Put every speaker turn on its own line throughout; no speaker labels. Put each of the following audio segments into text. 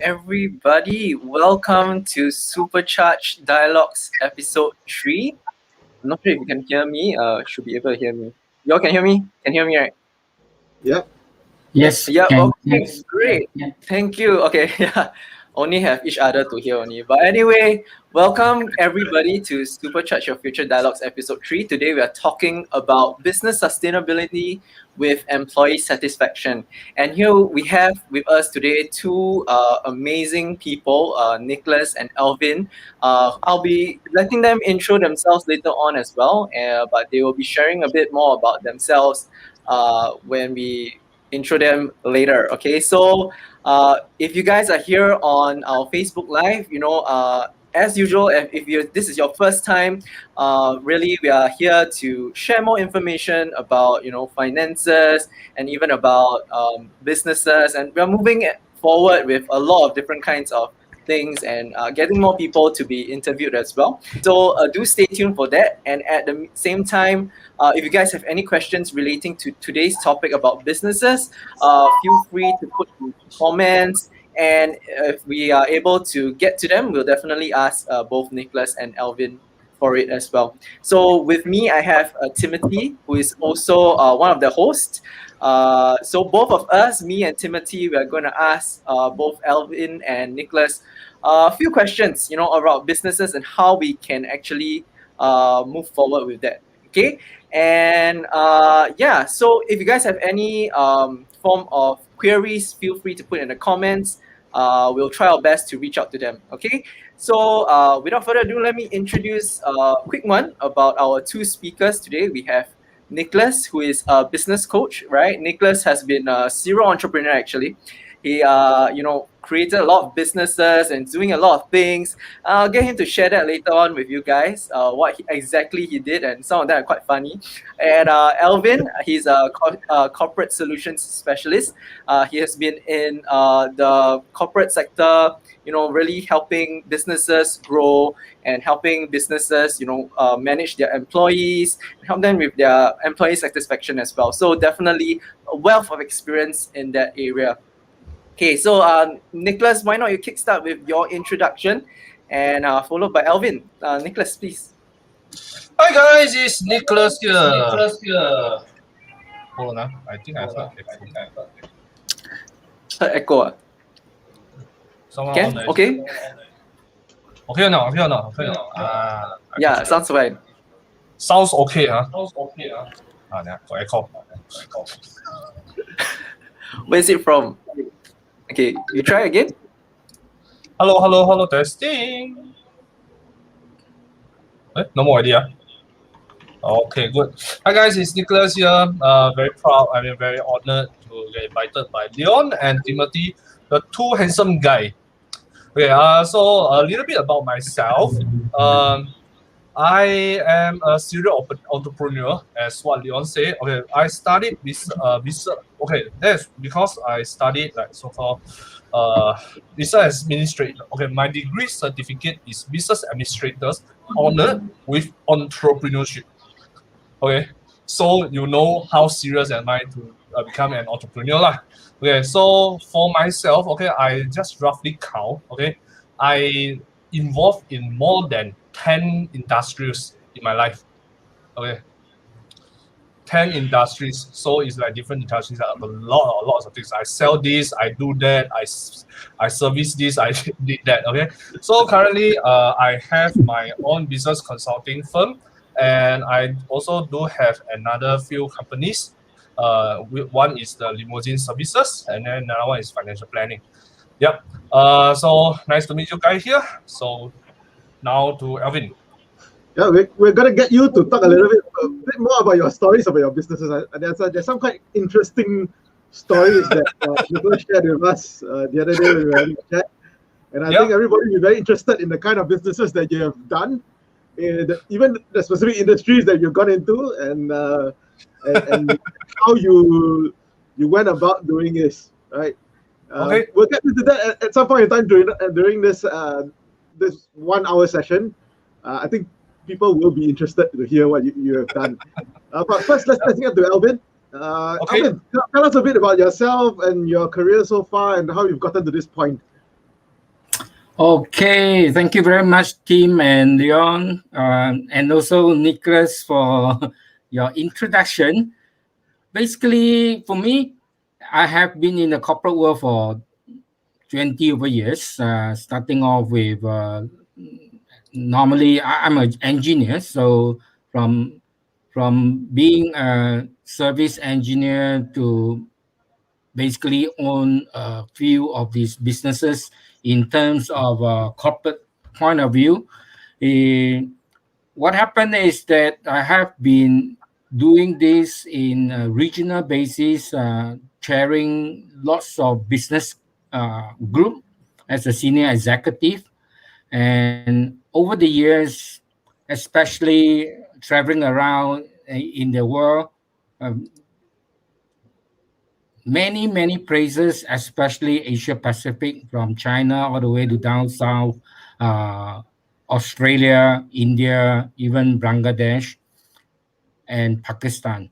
everybody. Welcome to Supercharge Dialogues episode 3. I'm not sure if you can hear me. Should be able to hear me. Y'all can hear me? Can hear me, right?
Yep.
Yes,
Yeah,
can.
okay, great. Thank you. Okay, yeah. Only have each other to hear only. But anyway, welcome everybody to Supercharge Your Future Dialogues episode 3. Today we are talking about business sustainability with employee satisfaction. And here we have with us today two amazing people, Nicholas and Alvin. I'll be letting them intro themselves later on as well, but they will be sharing a bit more about themselves when we intro them later. Okay, so if you guys are here on our Facebook Live, as usual, if this is your first time, really we are here to share more information about finances and even about businesses, and we are moving forward with a lot of different kinds of things and getting more people to be interviewed as well. So do stay tuned for that. And at the same time, if you guys have any questions relating to today's topic about businesses, feel free to put in comments. And if we are able to get to them, we'll definitely ask both Nicholas and Alvin for it as well. So with me, I have Timothy, who is also one of the hosts. So both of us, me and Timothy, we are going to ask both Alvin and Nicholas a few questions, about businesses and how we can actually move forward with that. Okay, and so if you guys have any form of queries, feel free to put in the comments. We'll try our best to reach out to them. Okay, so without further ado, let me introduce a quick one about our two speakers today. We have Nicholas, who is a business coach, right? Nicholas has been a serial entrepreneur actually. He created a lot of businesses and doing a lot of things. I'll get him to share that later on with you guys, what exactly he did, and some of them are quite funny. And Alvin, he's a corporate solutions specialist. He has been in the corporate sector, really helping businesses grow and helping businesses, manage their employees, help them with their employee satisfaction as well. So definitely a wealth of experience in that area. Okay, so Nicholas, why not you kickstart with your introduction and followed by Alvin. Nicholas, please.
Hi guys, it's Nicholas here. Hold on, I think I heard echo.
Heard echo.
Someone
okay?
Okay now.
Yeah, sounds fine.
Sounds okay, huh? Got echo.
Where's it from? Okay, you try again.
Hello, testing. No more idea. Okay, good. Hi guys, it's Nicholas here. Very proud, very honored to get invited by Leon and Timothy, the two handsome guys. Okay, so a little bit about myself. I am a serial entrepreneur, as what Leon said. Okay, I studied business. Okay, that's because I studied so-called business administrator. Okay, my degree certificate is business administrators honored with entrepreneurship. Okay, so you know how serious am I to become an entrepreneur lah. Okay, so for myself, okay, I just roughly count. Okay, I involved in more than 10 industries in my life. Okay, 10 industries. So it's like different industries. Lots of things. I sell this, I do that, I service this, I did that. Okay, so currently I have my own business consulting firm, and I also do have another few companies. One is the limousine services, and then another one is financial planning. Yep. So nice to meet you guys here. So now to Alvin.
Yeah, we're gonna get you to talk a bit more about your stories about your businesses. There's some quite interesting stories that people shared with us the other day when we were having a chat, and I think everybody will be very interested in the kind of businesses that you have done, even the specific industries that you've gone into, and how you went about doing this, right?
Okay.
We'll get into that at some point in time during this 1 hour session. I think people will be interested to hear what you have done. But first, let's get to Alvin.
Okay.
Alvin, tell us a bit about yourself and your career so far and how you've gotten to this point.
Okay, thank you very much, Tim and Leon, and also Nicholas for your introduction. Basically, for me, I have been in the corporate world for 20 over years, starting off with normally I'm an engineer, so from being a service engineer to basically own a few of these businesses in terms of corporate point of view. Eh, what happened is that I have been doing this in a regional basis, chairing lots of business group as a senior executive, and over the years, especially traveling around in the world, um, many places, especially Asia Pacific, from China all the way to down south, uh, Australia, India, even Bangladesh and Pakistan.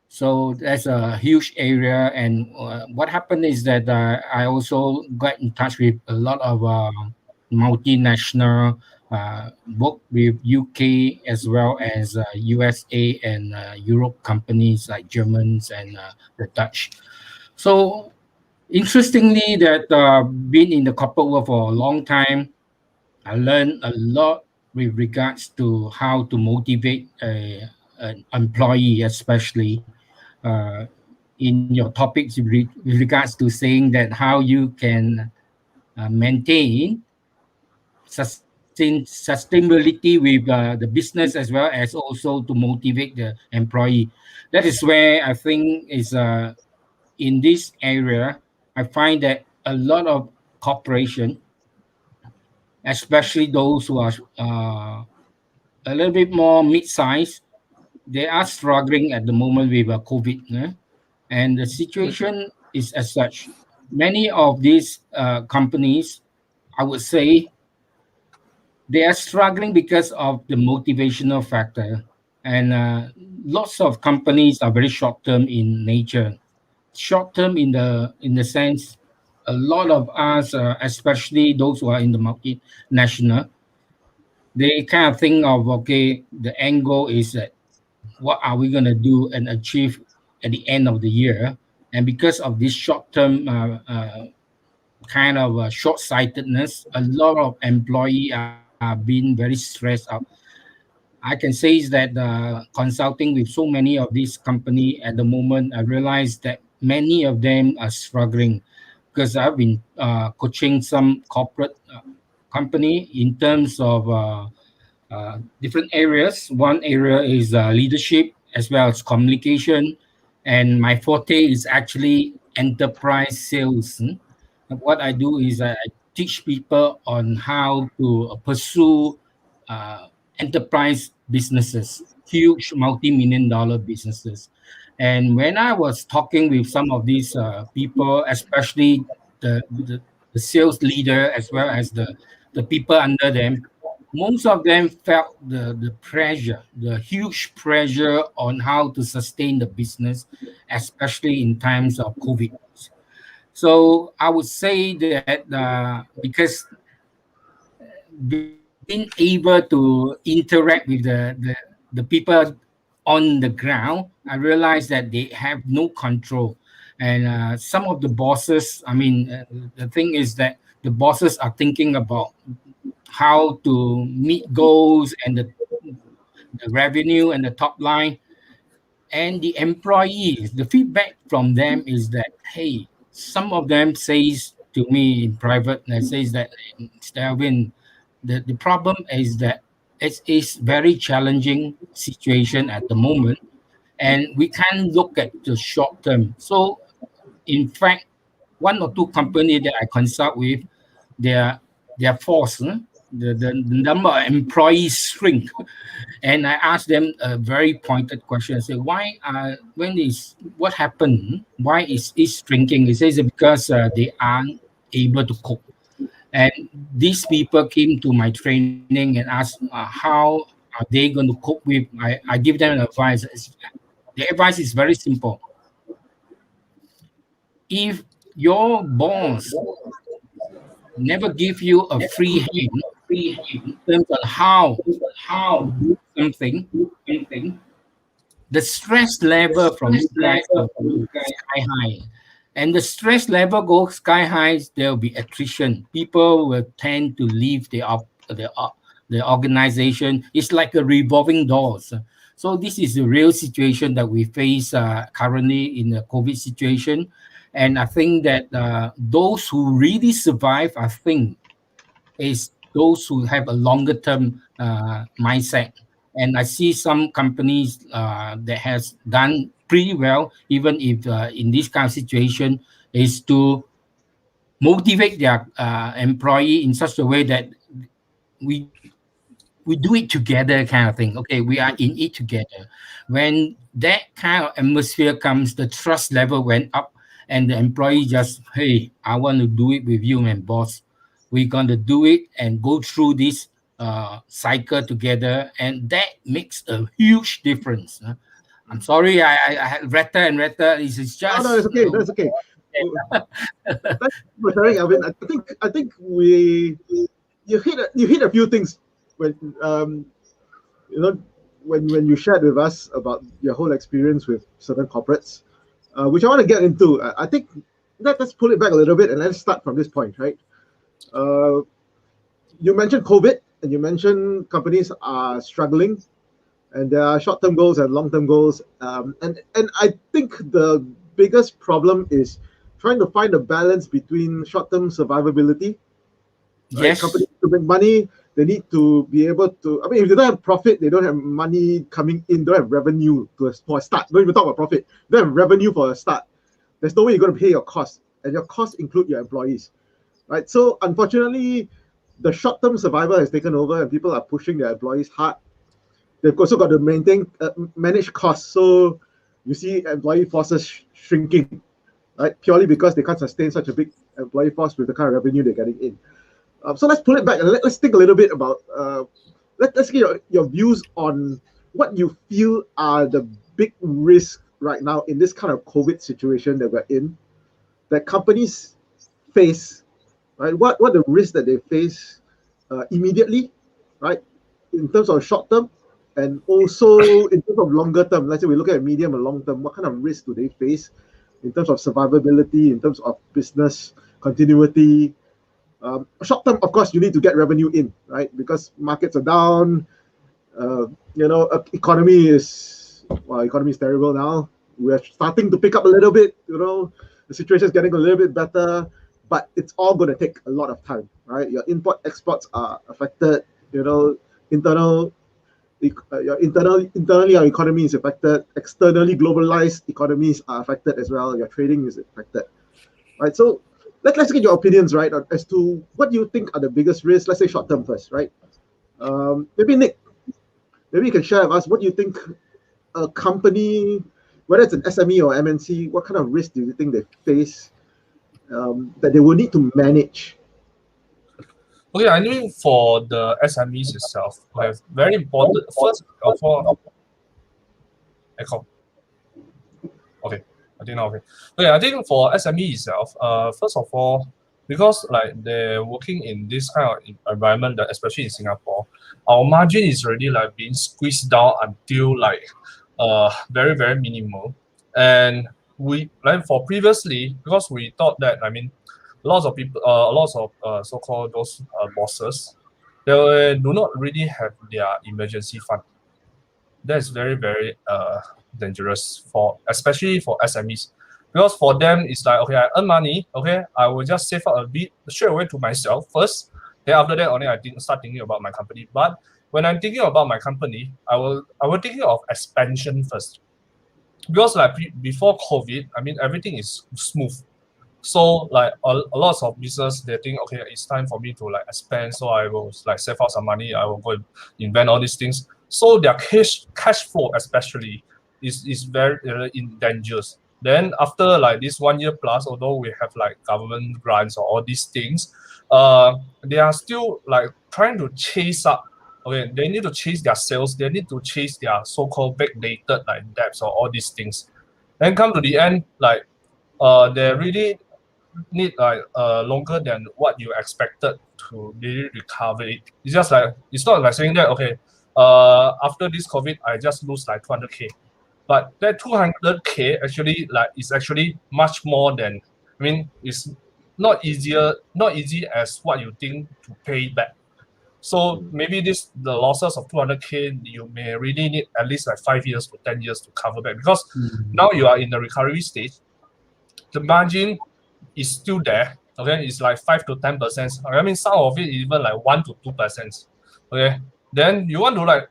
So that's a huge area. And what happened is that I also got in touch with a lot of multinational, both with UK as well as USA and Europe companies like Germans and the Dutch. So interestingly, that been in the corporate world for a long time, I learned a lot with regards to how to motivate an employee, especially in your topics with regards to saying that how you can maintain sustainability with the business as well as also to motivate the employee. That is where I think is in this area, I find that a lot of corporation, especially those who are a little bit more mid-sized, they are struggling at the moment with COVID. And the situation is as such. Many of these companies, I would say, they are struggling because of the motivational factor. And lots of companies are very short term in nature. Short term in the sense, a lot of us, especially those who are in the multinational, they kind of think of okay, the end goal is that what are we going to do and achieve at the end of the year, and because of this short term kind of short-sightedness, a lot of employee are being very stressed out. I can say is that consulting with so many of these company at the moment, I realize that many of them are struggling because I've been coaching some corporate company in terms of different areas. One area is leadership as well as communication, and my forte is actually enterprise sales. What I do is I teach people on how to pursue uh, enterprise businesses, huge multi-million dollar businesses. And when I was talking with some of these people, especially the sales leader as well as the people under them, most of them felt the pressure, the huge pressure on how to sustain the business, especially in times of COVID. So I would say that because being able to interact with the people on the ground, I realized that they have no control. And some of the bosses, I mean, the thing is that the bosses are thinking about how to meet goals and the revenue and the top line, and the employees, the feedback from them is that hey, some of them says to me in private and says that Alvin, the problem is that it is very challenging situation at the moment, and we can't look at the short term. So in fact, one or two company that I consult with, their force, the number of employees shrink. And I asked them a very pointed question. I said, why when is what happened? Why is it shrinking? He says because they aren't able to cope. And these people came to my training and asked how are they going to cope with. I give them an advice. The advice is very simple. If your boss never give you a free hand in terms on how to do something, the stress level from you guys will go sky high. And the stress level goes sky high, there will be attrition. People will tend to leave the organization. It's like a revolving doors. So this is the real situation that we face currently in the COVID situation. And I think that those who really survive, I think, is those who have a longer term mindset. And I see some companies that has done pretty well, even if in this kind of situation, is to motivate their employee in such a way that we we do it together kind of thing. Okay, we are in it together. When that kind of atmosphere comes, the trust level went up, and the employee just, hey, I want to do it with you, man, boss. We're going to do it and go through this cycle together, and that makes a huge difference. I'm sorry, I had Retta and Retta. It's
No,
just
no, it's okay. That's okay. Thanks for sharing, Alvin. I think you hit a few things when you know when you shared with us about your whole experience with certain corporates, which I want to get into. I think let's pull it back a little bit and let's start from this point, right? You mentioned COVID and you mentioned companies are struggling and there are short-term goals and long-term goals. And I think the biggest problem is trying to find a balance between short-term survivability. Right?
yes,
Companies to make money, they need to be able to. I mean, if they don't have profit, they don't have money coming in, don't have revenue for a start. Don't even talk about profit. They don't have revenue for a start. There's no way you're going to pay your costs, and your costs include your employees, right? So unfortunately, the short-term survival has taken over, and people are pushing their employees hard. They've also got to manage costs. So you see employee forces shrinking, right? Purely because they can't sustain such a big employee force with the kind of revenue they're getting in. So let's pull it back and let's think a little bit about, let's get your views on what you feel are the big risks right now in this kind of COVID situation that we're in, that companies face, right? What the risks that they face immediately, right? In terms of short term, and also in terms of longer term. Let's say we look at medium and long term, what kind of risks do they face in terms of survivability, in terms of business continuity? Short term, of course, you need to get revenue in, right? Because markets are down. Economy is terrible now. We're starting to pick up a little bit. The situation is getting a little bit better, but it's all going to take a lot of time, right? Your import exports are affected. Internally, our economy is affected. Externally, globalized economies are affected as well. Your trading is affected, right? So let's get your opinions, right, as to what you think are the biggest risks. Let's say short term first, right? Maybe Nick, maybe you can share with us what you think a company, whether it's an SME or MNC, what kind of risk do you think they face that they will need to manage?
Okay, I think for the SMEs itself, like very important. First of all, echo. Okay, I think now okay. Okay, I think for SME itself, first of all, because like they're working in this kind of environment, that especially in Singapore, our margin is already like being squeezed down until like very very minimal, and we like for previously, because we thought that, I mean, lots of people, lots of so-called those bosses, they do not really have their emergency fund. That's very very dangerous for, especially for SMEs, because for them it's like, okay, I earn money, okay, I will just save up a bit straight away to myself first. Then after that only I start thinking about my company. But when I'm thinking about my company, I will thinking of expansion first, because like before COVID, I mean, everything is smooth. So like a lot of business, they think, okay, it's time for me to like expand, so I will like save out some money, I will go and invent all these things. So their cash flow especially is very in dangers. Then after like this 1 year plus, although we have like government grants or all these things, they are still like trying to chase up. Okay, they need to chase their sales, they need to chase their so-called backdated like debts or all these things. Then come to the end, like they really need like longer than what you expected to really recover it. It's just like it's not like saying that okay, after this COVID I just lose like 200k, but that 200k actually like is actually much more than, I mean, it's not easy as what you think to pay back. So maybe the losses of 200k you may really need at least like 5 years to 10 years to cover back, because now you are in the recovery stage. The margin is still there. Okay, it's like 5 to 10%. I mean, some of it even like 1 to 2%. Okay, then you want to like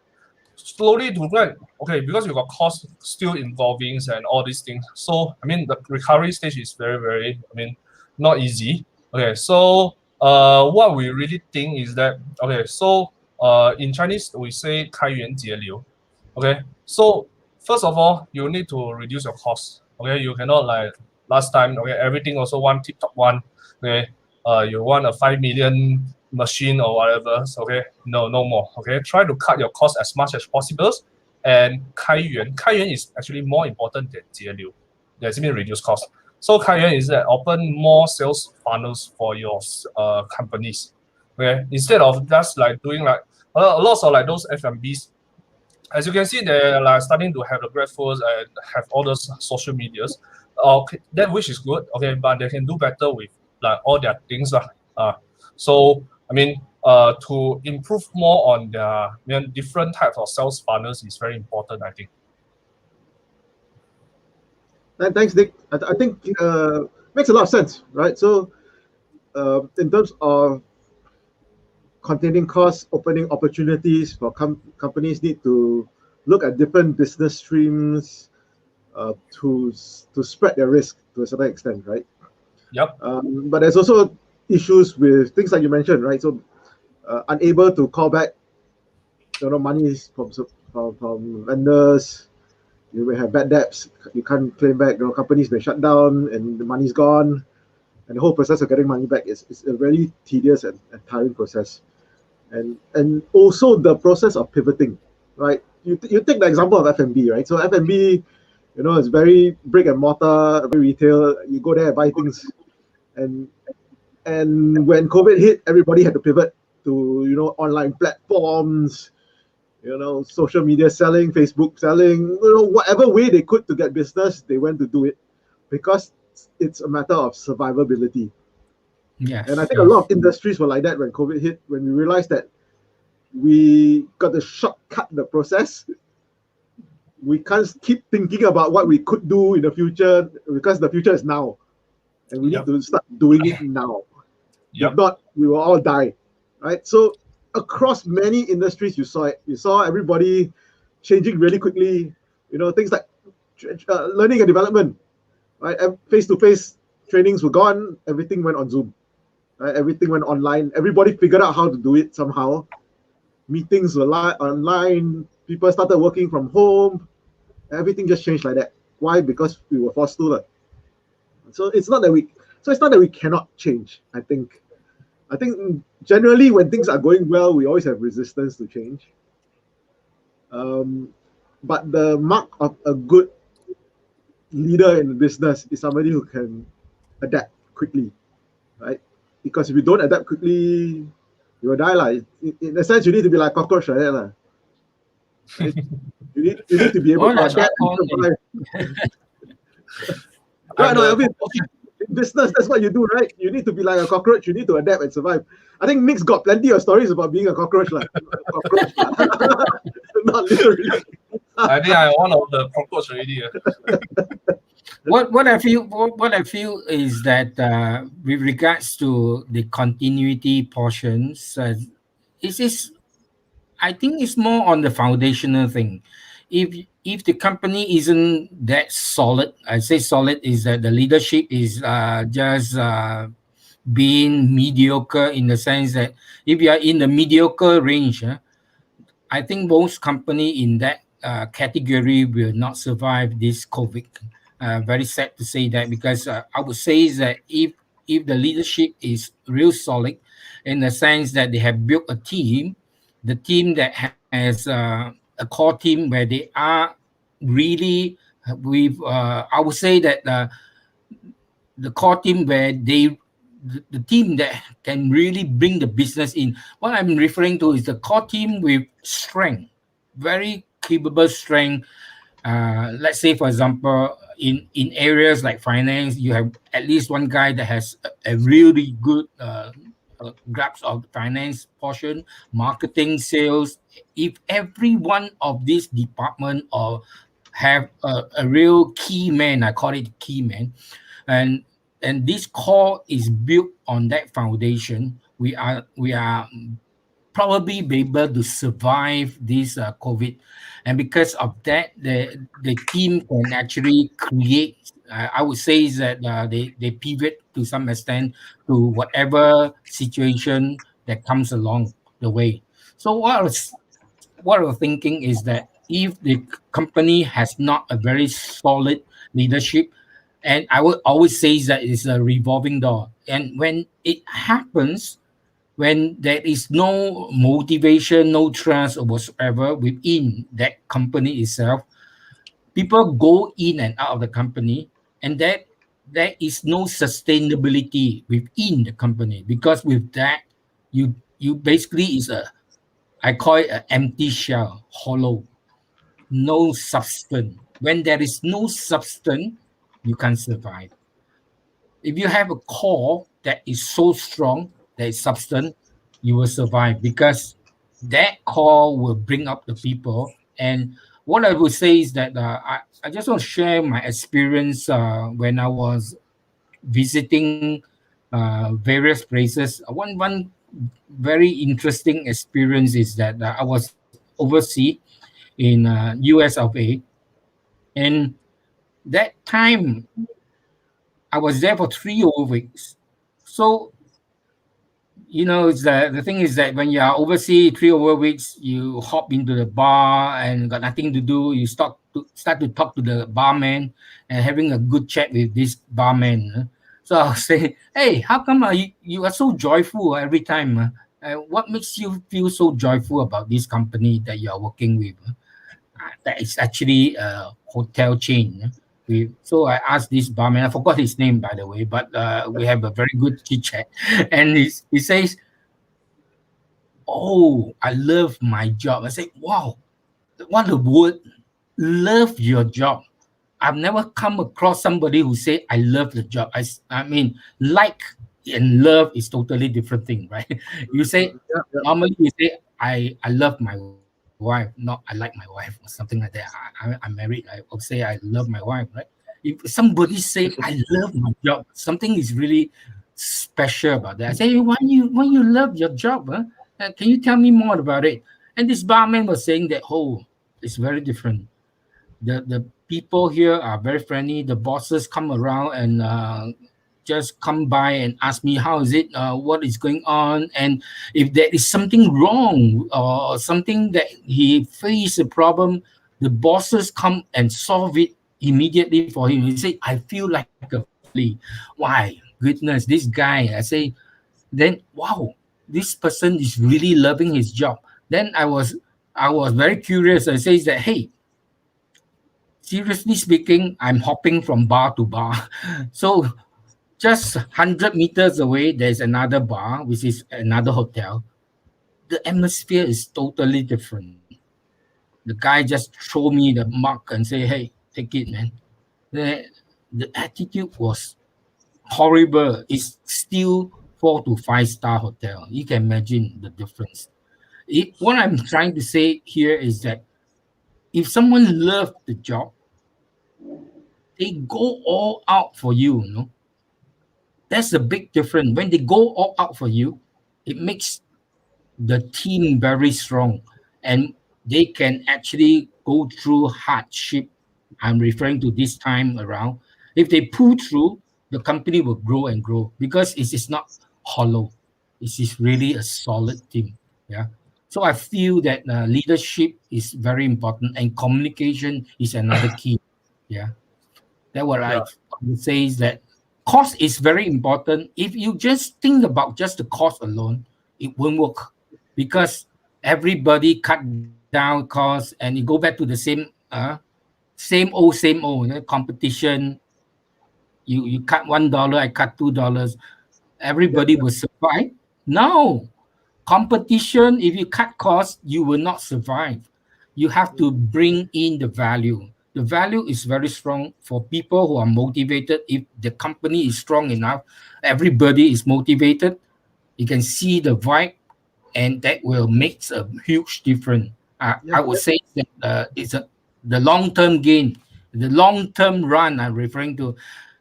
slowly to like, okay, because you got cost still involving and all these things. So I mean, the recovery stage is very, I mean, not easy. Okay, so what we really think is that, okay, so in Chinese we say 开源节流. Okay, so first of all, you need to reduce your cost. Okay, you cannot like last time. Okay, everything also one tip top one. Okay, you want a 5 million machine or whatever. So, okay, no more. Okay, try to cut your cost as much as possible. And 开源 is actually more important than 节流. That's mean reduce cost. So 开源 is that open more sales funnels for your companies. Okay, instead of just like doing like a lot of like those F&Bs. As you can see, they're like starting to have the breakfast and have all those social medias. Okay, that which is good. Okay, but they can do better with like all their things. So I mean, to improve more on their different types of sales funnels is very important, I think.
Thanks, Nick. I think makes a lot of sense, right? So in terms of containing costs, opening opportunities for companies need to look at different business streams to spread their risk to a certain extent, right?
Yep.
But there's also issues with things like you mentioned, right? So unable to call back, money from vendors. You may have bad debts. You can't claim back. Companies may shut down and the money's gone. And the whole process of getting money back is a very tedious and tiring process. And also the process of pivoting, right? You take the example of F&B, right? So F&B, it's very brick and mortar, very retail. You go there and buy things. And when COVID hit, everybody had to pivot to, online platforms, social media selling, Facebook selling, whatever way they could to get business, they went to do it because it's a matter of survivability.
Yes.
And I think a lot of industries were like that when COVID hit, when we realized that we got to shortcut the process. We can't keep thinking about what we could do in the future because the future is now. And we need to start doing it now. If not, we will all die, right? So across many industries, you saw it. You saw everybody changing really quickly. Things like learning and development, right? Face-to-face trainings were gone. Everything went on Zoom, right? Everything went online. Everybody figured out how to do it somehow. Meetings were online. People started working from home. Everything just changed like that. Why? Because we were forced to. So it's not that we cannot change. I think generally when things are going well, we always have resistance to change. But the mark of a good leader in business is somebody who can adapt quickly, right? Because if you don't adapt quickly, you will die. In a sense, you need to be like cockroach, right? Right? You need to be able to adapt and survive. Right, no, I mean, in business, that's what you do, right? You need to be like a cockroach. You need to adapt and survive. I think Nick's got plenty of stories about being a cockroach, like not literally.
I think I'm one of the cockroach already.
What I feel is that with regards to the continuity portions, I think it's more on the foundational thing. If the company isn't that solid, I say solid is that the leadership is just being mediocre, in the sense that if you are in the mediocre range, I think most company in that category will not survive this COVID. Very sad to say that, because I would say that if the leadership is real solid, in the sense that they have built a team, the team that has a core team where they are really with, I would say that the core team where the team that can really bring the business in. What I'm referring to is the core team with strength, very capable strength. Let's say, for example, in areas like finance, you have at least one guy that has a really good grasp of the finance portion, marketing, sales. If every one of these department or have a real key man, I call it key man, and this core is built on that foundation. We are probably be able to survive this COVID, and because of that, the team can actually create. I would say is that they pivot to some extent to whatever situation that comes along the way. So what I was thinking is that if the company has not a very solid leadership, and I would always say that it's a revolving door, and when it happens, when there is no motivation, no trust or whatsoever within that company itself, people go in and out of the company, and that there is no sustainability within the company, because with that, you basically is a, I call it an empty shell, hollow, no substance. When there is no substance, you can't survive. If you have a core that is so strong, that is substance, you will survive, because that core will bring up the people. And what I would say is that I just want to share my experience when I was visiting various places. One very interesting experience is that I was overseas in US of A, and that time I was there for 3 over weeks. So it's the thing is that when you are overseas 3 over weeks, you hop into the bar and got nothing to do. You start to talk to the barman and having a good chat with this barman. So I'll say, hey, how come you are so joyful every time? What makes you feel so joyful about this company that you are working with? That is actually a hotel chain. So I asked this barman, I forgot his name by the way, but we have a very good chit chat, and he says, "Oh, I love my job." I say, "Wow, what a word! Love your job." I've never come across somebody who say I love the job. I mean, like and love is totally different thing, right? You say
Yeah, yeah.
normally you say I love my wife, not I like my wife or something like that. I'm married. I would say I love my wife, right? If somebody say I love my job, something is really special about that. I say, why you love your job? Huh? Can you tell me more about it? And this barman was saying that, oh, it's very different. The people here are very friendly. The bosses come around and just come by and ask me how is it, what is going on, and if there is something wrong or something that he face a problem, the bosses come and solve it immediately for him. He say, I feel like a family. Why? Goodness, this guy. I say, then wow, this person is really loving his job. Then I was very curious. I says that, hey, seriously speaking, I'm hopping from bar to bar. So just 100 meters away, there's another bar, which is another hotel. The atmosphere is totally different. The guy just throw me the mug and say, hey, take it, man. The, the attitude was horrible. It's still 4 to 5 star hotel. You can imagine the difference. What I'm trying to say here is that if someone loves the job, they go all out for you. That's the big difference. When they go all out for you, it makes the team very strong, and they can actually go through hardship. I'm referring to this time around. If they pull through, the company will grow and grow, because it is not hollow. It is really a solid team. Yeah. So I feel that leadership is very important, and communication is another key. Yeah. That what I
Yeah.
would say is that cost is very important. If you just think about just the cost alone, it won't work, because everybody cut down costs, and you go back to the same same old competition. You cut $1, I cut $2. Everybody will survive. No. Competition, if you cut costs, you will not survive. You have to bring in the value. The value is very strong for people who are motivated. If the company is strong enough, everybody is motivated. You can see the vibe, and that will make a huge difference. I would say that the long-term gain, the long-term run I'm referring to,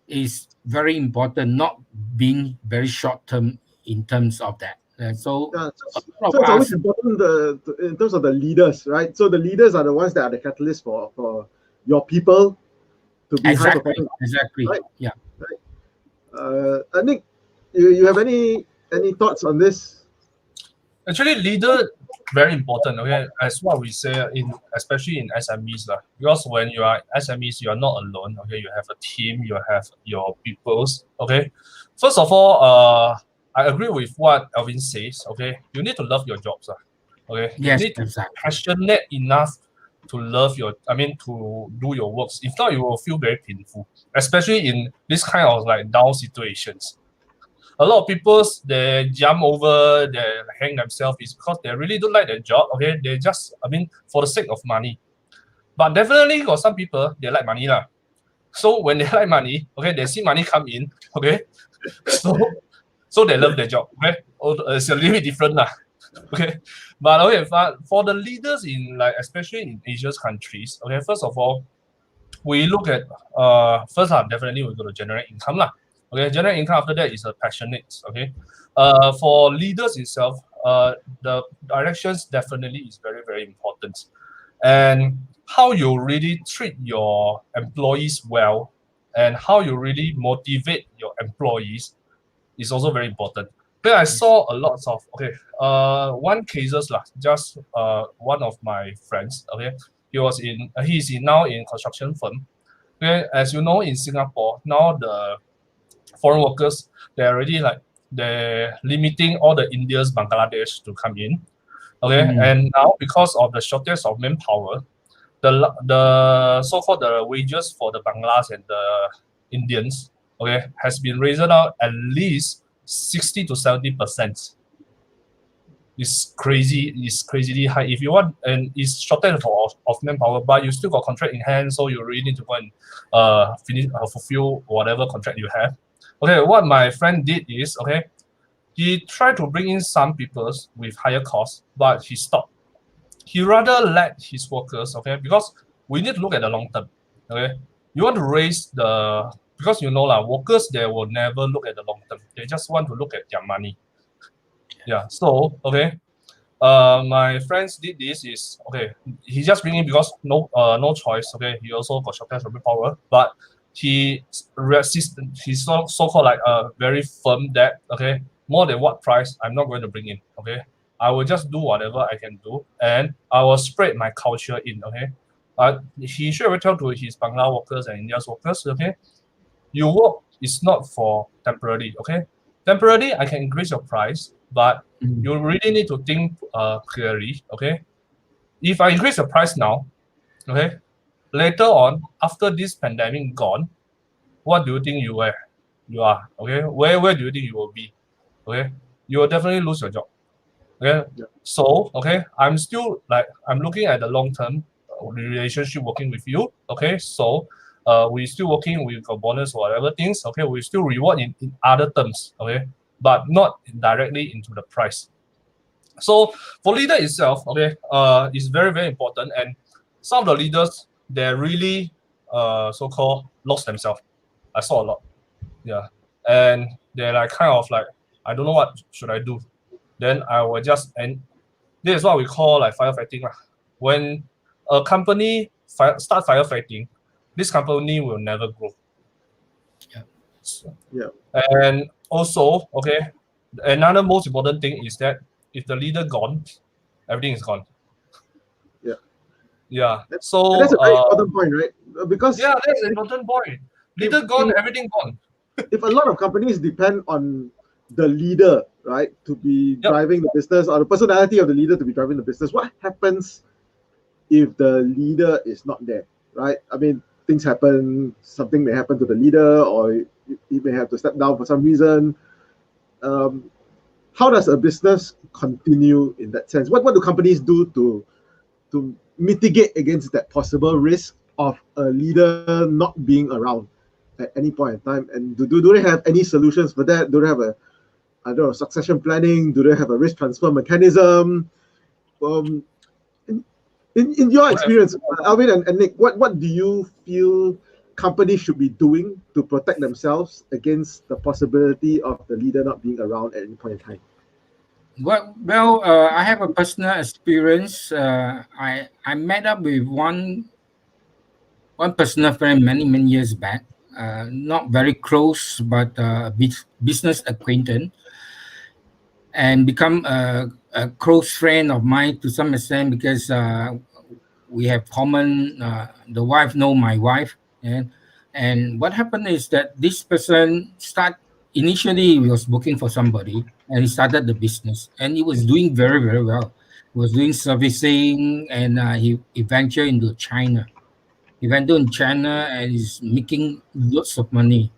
is very important, not being very short-term in terms of that. So
Yeah,
a
so,
lot
so
of
it's always
us,
important in terms of the leaders, right? So the leaders are the ones that are the catalyst for your people to be high performing,
exactly,
right?
yeah.
Right. Nick, you have any thoughts on this?
Actually, leader very important. Okay, as what we say in especially in SMEs lah. Because when you are SMEs, you are not alone. Okay, you have a team, you have your peoples. Okay, first of all, I agree with what Alvin says. Okay, you need to love your jobs. Okay, you
Yes,
need to be
exactly.
passionate enough to love your. I mean, to do your works. If not, you will feel very painful, especially in this kind of like down situations. A lot of people they jump over, they hang themselves is because they really don't like their job. Okay, they just for the sake of money. But definitely got some people they like money lah. So when they like money, okay, they see money come in, okay, so they love their job. Okay, it's a little bit different lah. Okay, but okay, for the leaders in like especially in Asia's countries, okay, first of all, we look at first definitely we're going to generate income lah. Okay, generate income after that is a passionate. Okay, for leaders itself, the directions definitely is very very important, and how you really treat your employees well, and how you really motivate your employees is also very important. Because I saw a lot of one cases lah, just one of my friends. Okay, he's now in construction firm. Okay, as you know, in Singapore now the foreign workers they're already like they're limiting all the Indians, Bangladesh to come in. Okay, and now because of the shortage of manpower, the so-called the wages for the Banglas and the Indians, okay, has been raised out at least 60 to 70%. It's crazy. It's crazily high. If you want, and it's shortage of manpower, but you still got contract in hand, so you really need to go and finish fulfill whatever contract you have. Okay, what my friend did is he tried to bring in some people with higher costs, but he stopped. He rather let his workers, because we need to look at the long term. Okay, you want to raise the because you know lah, workers they will never look at the long term. They just want to look at their money. Yeah. So my friends did this is he just bring in because no choice. Okay, he also got shortage of power, but he he's so called like very firm that more than what price I'm not going to bring in. Okay, I will just do whatever I can do, and I will spread my culture in. Okay, he should tell to his Bangla workers and India's workers. Okay, your work is not for temporary. Okay, temporarily I can increase your price, but you really need to think clearly. Okay, if I increase the price now, okay, later on after this pandemic gone, what do you think you are? Okay, where do you think you will be? Okay, you will definitely lose your job. Okay, so I'm still like I'm looking at the long term relationship working with you. Okay, so we still working with a bonus or whatever things. Okay, we still reward in other terms. Okay, but not directly into the price. So for leader itself, is very very important, and some of the leaders they really so-called lost themselves. I saw a lot, yeah, and they're like kind of like I don't know what should I do. Then I will just and this is what we call like firefighting lah. When a company start firefighting, this company will never grow.
Yeah.
And also, another most important thing is that if the leader gone, everything is gone.
Yeah.
Yeah.
And
So
that's a very important point, right? Because
yeah, that's an important point. Leader gone, everything gone.
if a lot of companies depend on the leader, right, to be driving the business, or the personality of the leader to be driving the business, what happens if the leader is not there, right? I mean, things happen, something may happen to the leader, or he may have to step down for some reason. How does a business continue in that sense? What do companies do to mitigate against that possible risk of a leader not being around at any point in time? And do they have any solutions for that? Do they have I don't know, succession planning? Do they have a risk transfer mechanism? In your experience, Alvin and Nick, what do you feel companies should be doing to protect themselves against the possibility of the leader not being around at any point in time?
Well, I have a personal experience. I met up with one personal friend many years back. Not very close, but business acquaintance, and become a close friend of mine to some extent because we have common. The wife know my wife, and what happened is that this person initially he was working for somebody and he started the business and he was doing very well. He was doing servicing and he ventured into China. He went to China and is making lots of money.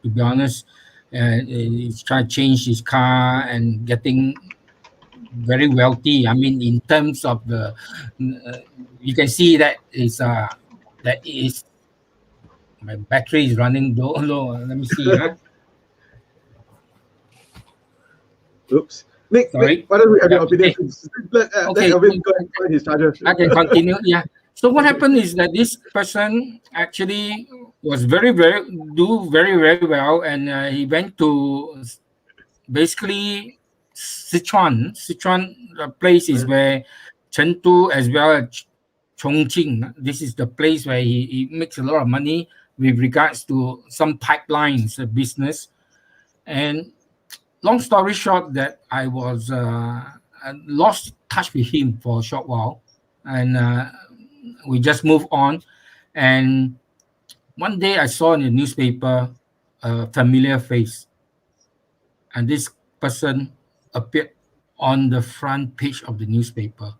To be honest, he's trying to change his car and getting very wealthy. I mean, in terms of you can see that is my battery is running low. Let me see.
Oops. Nick, why don't we have your opinion? Let Alvin go and find his charger.
I can continue. Yeah. So what happened is that this person actually was very very well, and he went to basically Sichuan. The place is where Chengdu as well as Chongqing. This is the place where he makes a lot of money with regards to some pipelines business. And long story short, that I was I lost touch with him for a short while, and we just moved on. And one day I saw in the newspaper a familiar face, and this person appeared on the front page of the newspaper,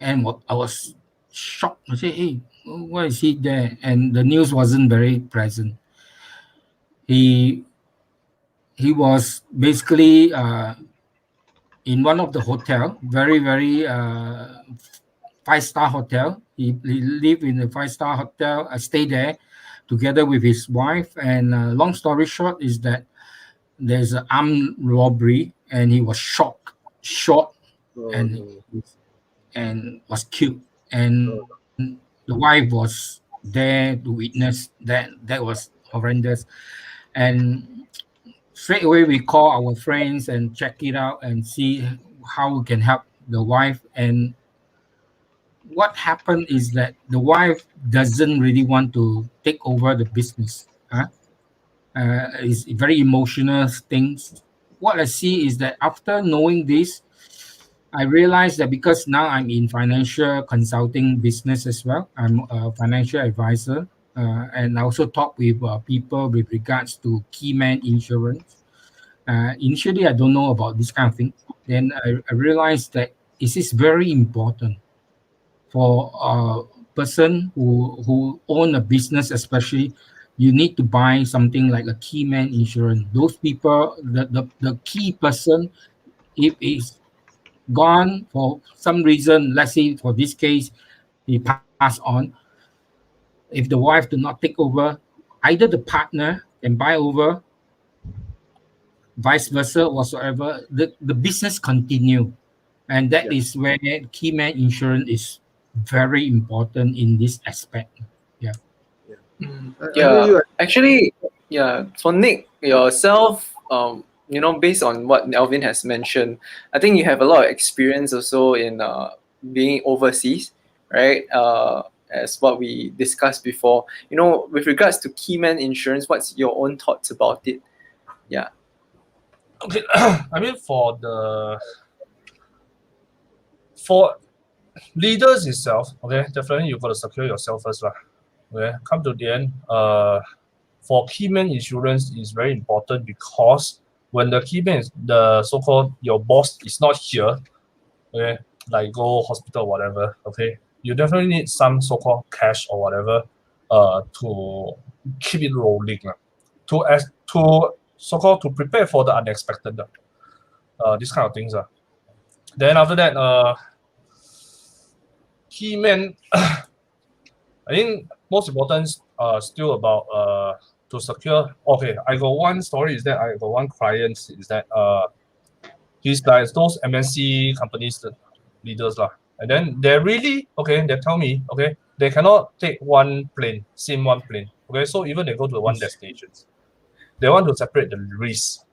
and I was shocked. I said, "Hey, why is he there?" And the news wasn't very pleasant. He was basically in one of the hotel, very 5-star hotel. He lived in a 5-star hotel. I stayed there together with his wife. And long story short is that there's an armed robbery, and he was shot, and was killed. And the wife was there to witness that. That was horrendous. And straight away we call our friends and check it out and see how we can help the wife. And what happened is that the wife doesn't really want to take over the business. It's very emotional things. What I see is that after knowing this, I realized that because now I'm in financial consulting business as well. I'm a financial advisor, and I also talk with people with regards to key man insurance. Initially, I don't know about this kind of thing. Then I realized that it is very important for a person who own a business, especially. You need to buy something like a key man insurance. Those people, the key person, if is gone for some reason, let's say for this case, he passed on. If the wife do not take over, either the partner can buy over, vice versa, whatsoever. The business continue, and that is where key man insurance is very important in this aspect. Yeah.
Actually, for Nick yourself, based on what Alvin has mentioned, I think you have a lot of experience also in being overseas, right? As what we discussed before, with regards to keyman insurance, what's your own thoughts about it? Yeah.
Okay, I mean for leaders itself, okay, definitely you gotta secure yourself first, lah. Okay, come to the end. For keyman insurance is very important because when the keyman is the so-called your boss is not here, okay, like go hospital whatever, okay, you definitely need some so-called cash or whatever, to keep it rolling, to so-called to prepare for the unexpected. These kind of things. Then after that, key man, I think most important still about to secure. Okay, I got one story is that I got one client is that he's like those MNC companies leaders lah. And then they're really okay. They tell me okay they cannot take one plane. Okay, so even they go to one destinations, they want to separate the risk.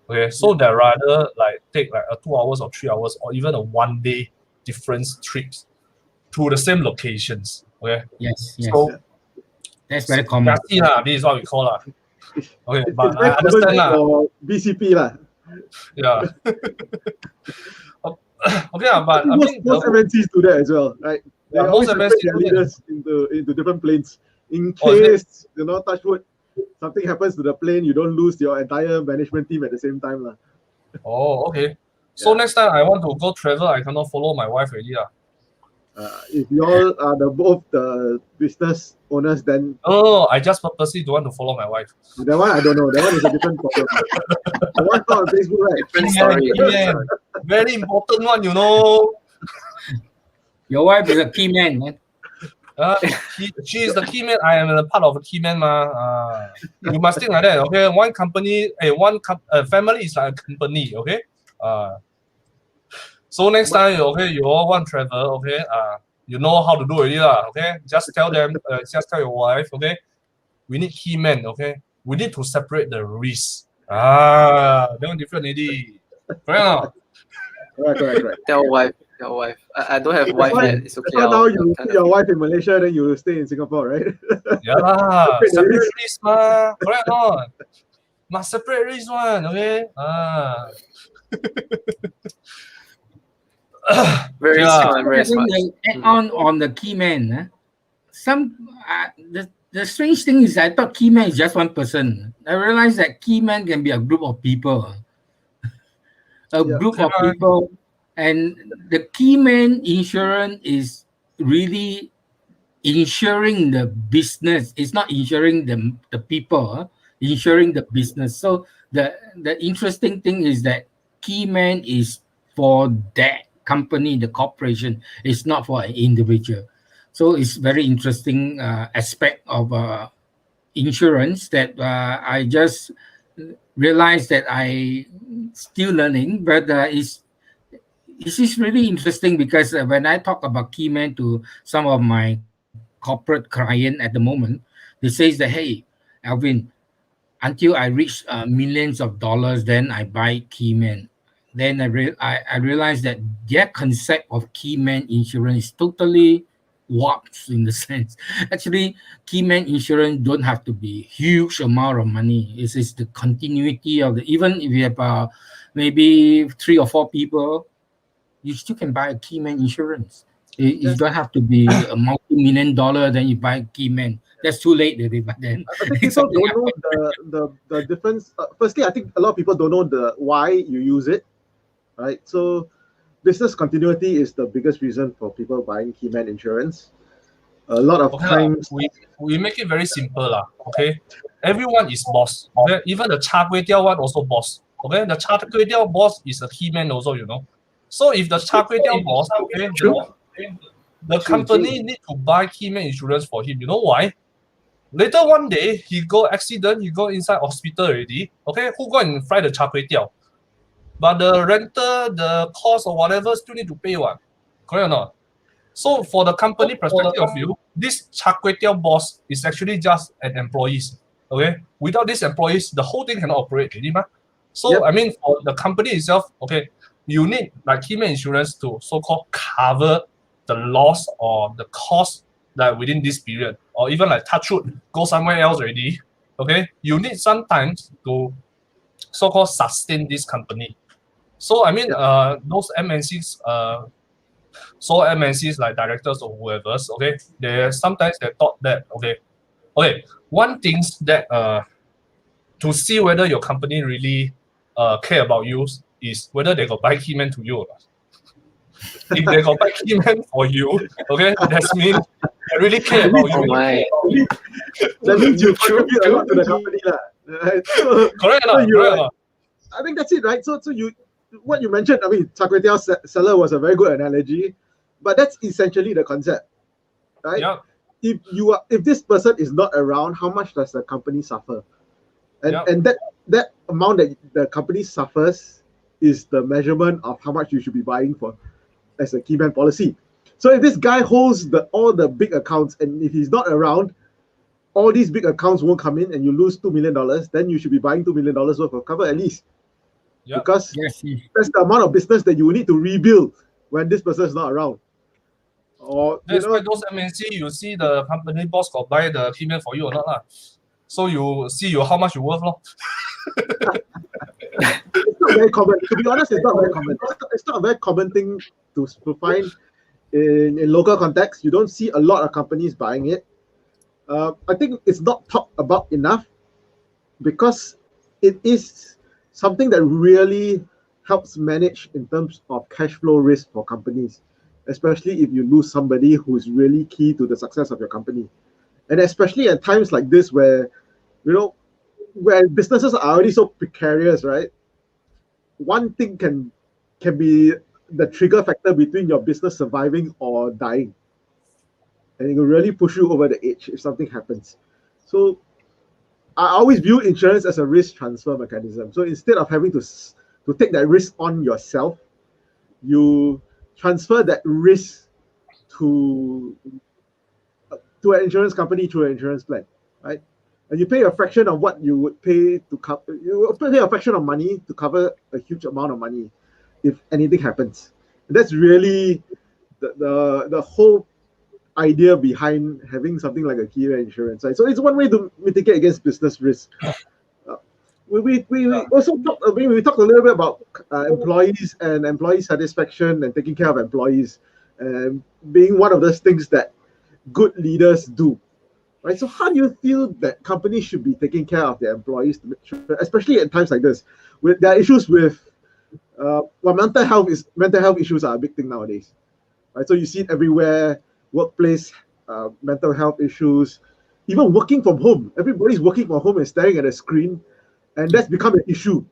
Okay, so they rather like take like a 2 hours or 3 hours or even a 1 day difference trips to the same locations. Okay.
Yes.
So
That's very common.
This is what we call lah. Okay,
It's
but
very
I understand lah.
for BCP lah.
Yeah. Okay, but I mean,
most MNCs do that as well, right? They
Yeah,
always
most
separate
MNCs
their
do that.
leaders into different planes in
Oh, is
case touch wood, something happens to the plane, you don't lose your entire management team at the same time lah.
Oh, okay. So next time I want to go travel, I cannot follow my wife already lah.
If you all are both the business owners, then
Oh, I just purposely don't want to follow my wife.
that one I don't know. That one is a different problem. The one not on Facebook, right?
Different story.
Yeah, very important one, you know.
Your wife is a key man, man.
She is the key man. I am a part of a key man, you must think like that. Okay, one company, family is like a company. Okay, so next time, okay, you all want to travel. Okay, you know how to do it, lah. Okay, just tell them, just tell your wife. Okay, we need key man. Okay, we need to separate the risk. That one different, lady. Correct.
Correct.
Tell wife. I don't have wife
why-
yet. It's okay.
So now
I'll
you
kind
see
of-
your wife in Malaysia, then you stay in Singapore, right?
Yeah lah,
Separate the
separate
risk.
risk ma. Correct not? Must separate risk one. Okay.
Very
Yeah.
smart. Very smart.
Add on the key man. The strange thing is I thought key man is just one person. I realized that key man can be a group of people. Group of people, and the key man insurance is really insuring the business. It's not insuring the people, insuring the business. So the interesting thing is that key man is for that company, the corporation. It's not for an individual. So it's very interesting aspect of insurance that I just realized that I still learning, but it's is really interesting because when I talk about key man to some of my corporate client at the moment, they say that, hey, Alvin, until I reach millions of dollars, then I buy key man. Then I realized that their concept of key man insurance is totally warped in the sense. Actually, key man insurance don't have to be huge amount of money. It's the continuity of even if you have maybe 3 or 4 people, you still can buy a key man insurance. You don't have to be a multi-million dollar, then you buy key man. That's too late, really, but then
People don't know the difference. Firstly, I think a lot of people don't know the why you use it, right? So business continuity is the biggest reason for people buying key man insurance. A lot of times
we make it very simple lah. Okay, everyone is boss. Okay, even the char kway teow one also boss. Okay, the char kway teow boss is a key man also, you know. So if the char kway teow boss, okay, the company need to buy key man insurance for him. You know why? Later one day he go accident, he go inside hospital already. Okay, who go and fry the char kway teow? But the rental, the cost or whatever still need to pay one. Correct or not? So for the company perspective of view, this char kway teow boss is actually just an employee. Okay, without these employees, the whole thing cannot operate, really, ma? So
Yep.
I mean, for the company itself, okay, you need like key man insurance to so-called cover the loss or the cost that within this period, or even like touch wood, go somewhere else already. Okay, you need sometimes to so-called sustain this company. So I mean, those MNCs, so MNCs like directors or whoever's, okay, they sometimes they thought that okay, one things that to see whether your company really care about you is whether they got buy key man to you or not. If they got buy key man for you, okay, that means they really care about you.
Oh my.
that means you contribute a lot to the company lah. Right? So,
Correct or
so
not?
you,
Correct or not?
I think that's it, right? So you, what you mentioned, I mean, char kway teow seller was a very good analogy, but that's essentially the concept, right?
Yeah,
If this person is not around, how much does the company suffer? And
yeah.
that amount that the company suffers is the measurement of how much you should be buying for as a key man policy. So if this guy holds all the big accounts, and if he's not around, all these big accounts won't come in, and you lose $2 million, then you should be buying $2 million worth of cover at least,
Yeah.
because
Yes.
that's the amount of business that you will need to rebuild when this person is not around. Or
That's why those MNC, you see the company boss got buy the premium for you or not lah. So you see how much you worth lor.
it's not very common. To be honest, it's not very common. It's not a very common thing to find in local context. You don't see a lot of companies buying it. I think it's not talked about enough because it is something that really helps manage in terms of cash flow risk for companies, especially if you lose somebody who's really key to the success of your company. And especially at times like this where, where businesses are already so precarious, right? One thing can be the trigger factor between your business surviving or dying. And it will really push you over the edge if something happens. So I always view insurance as a risk transfer mechanism. So instead of having to take that risk on yourself, you transfer that risk to an insurance company through an insurance plan, right? And you pay a fraction of what you would pay to cover. You pay a fraction of money to cover a huge amount of money if anything happens. And that's really the whole idea behind having something like a key insurance, right? So it's one way to mitigate against business risk. We also talked. We talked a little bit about employees and employee satisfaction and taking care of employees, and being one of those things that good leaders do, right? So how do you feel that companies should be taking care of their employees to make sure, especially at times like this, with there are issues with mental health issues are a big thing nowadays, right? So you see it everywhere, workplace mental health issues, even working from home. Everybody's working from home and staring at a screen, and that's become an issue.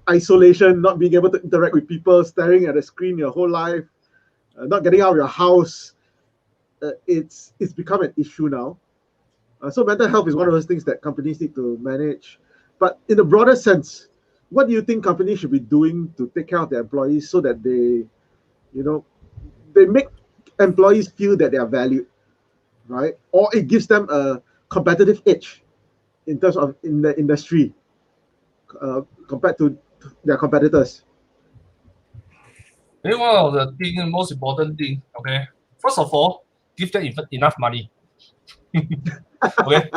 Isolation, not being able to interact with people, staring at a screen your whole life, not getting out of your house. It's become an issue now. So mental health is one of those things that companies need to manage. But in a broader sense, what do you think companies should be doing to take care of their employees so that they make employees feel that they are valued, right? Or it gives them a competitive edge in terms of in the industry compared to their competitors.
Maybe one of the most important thing, okay. First of all, give them enough money. Okay.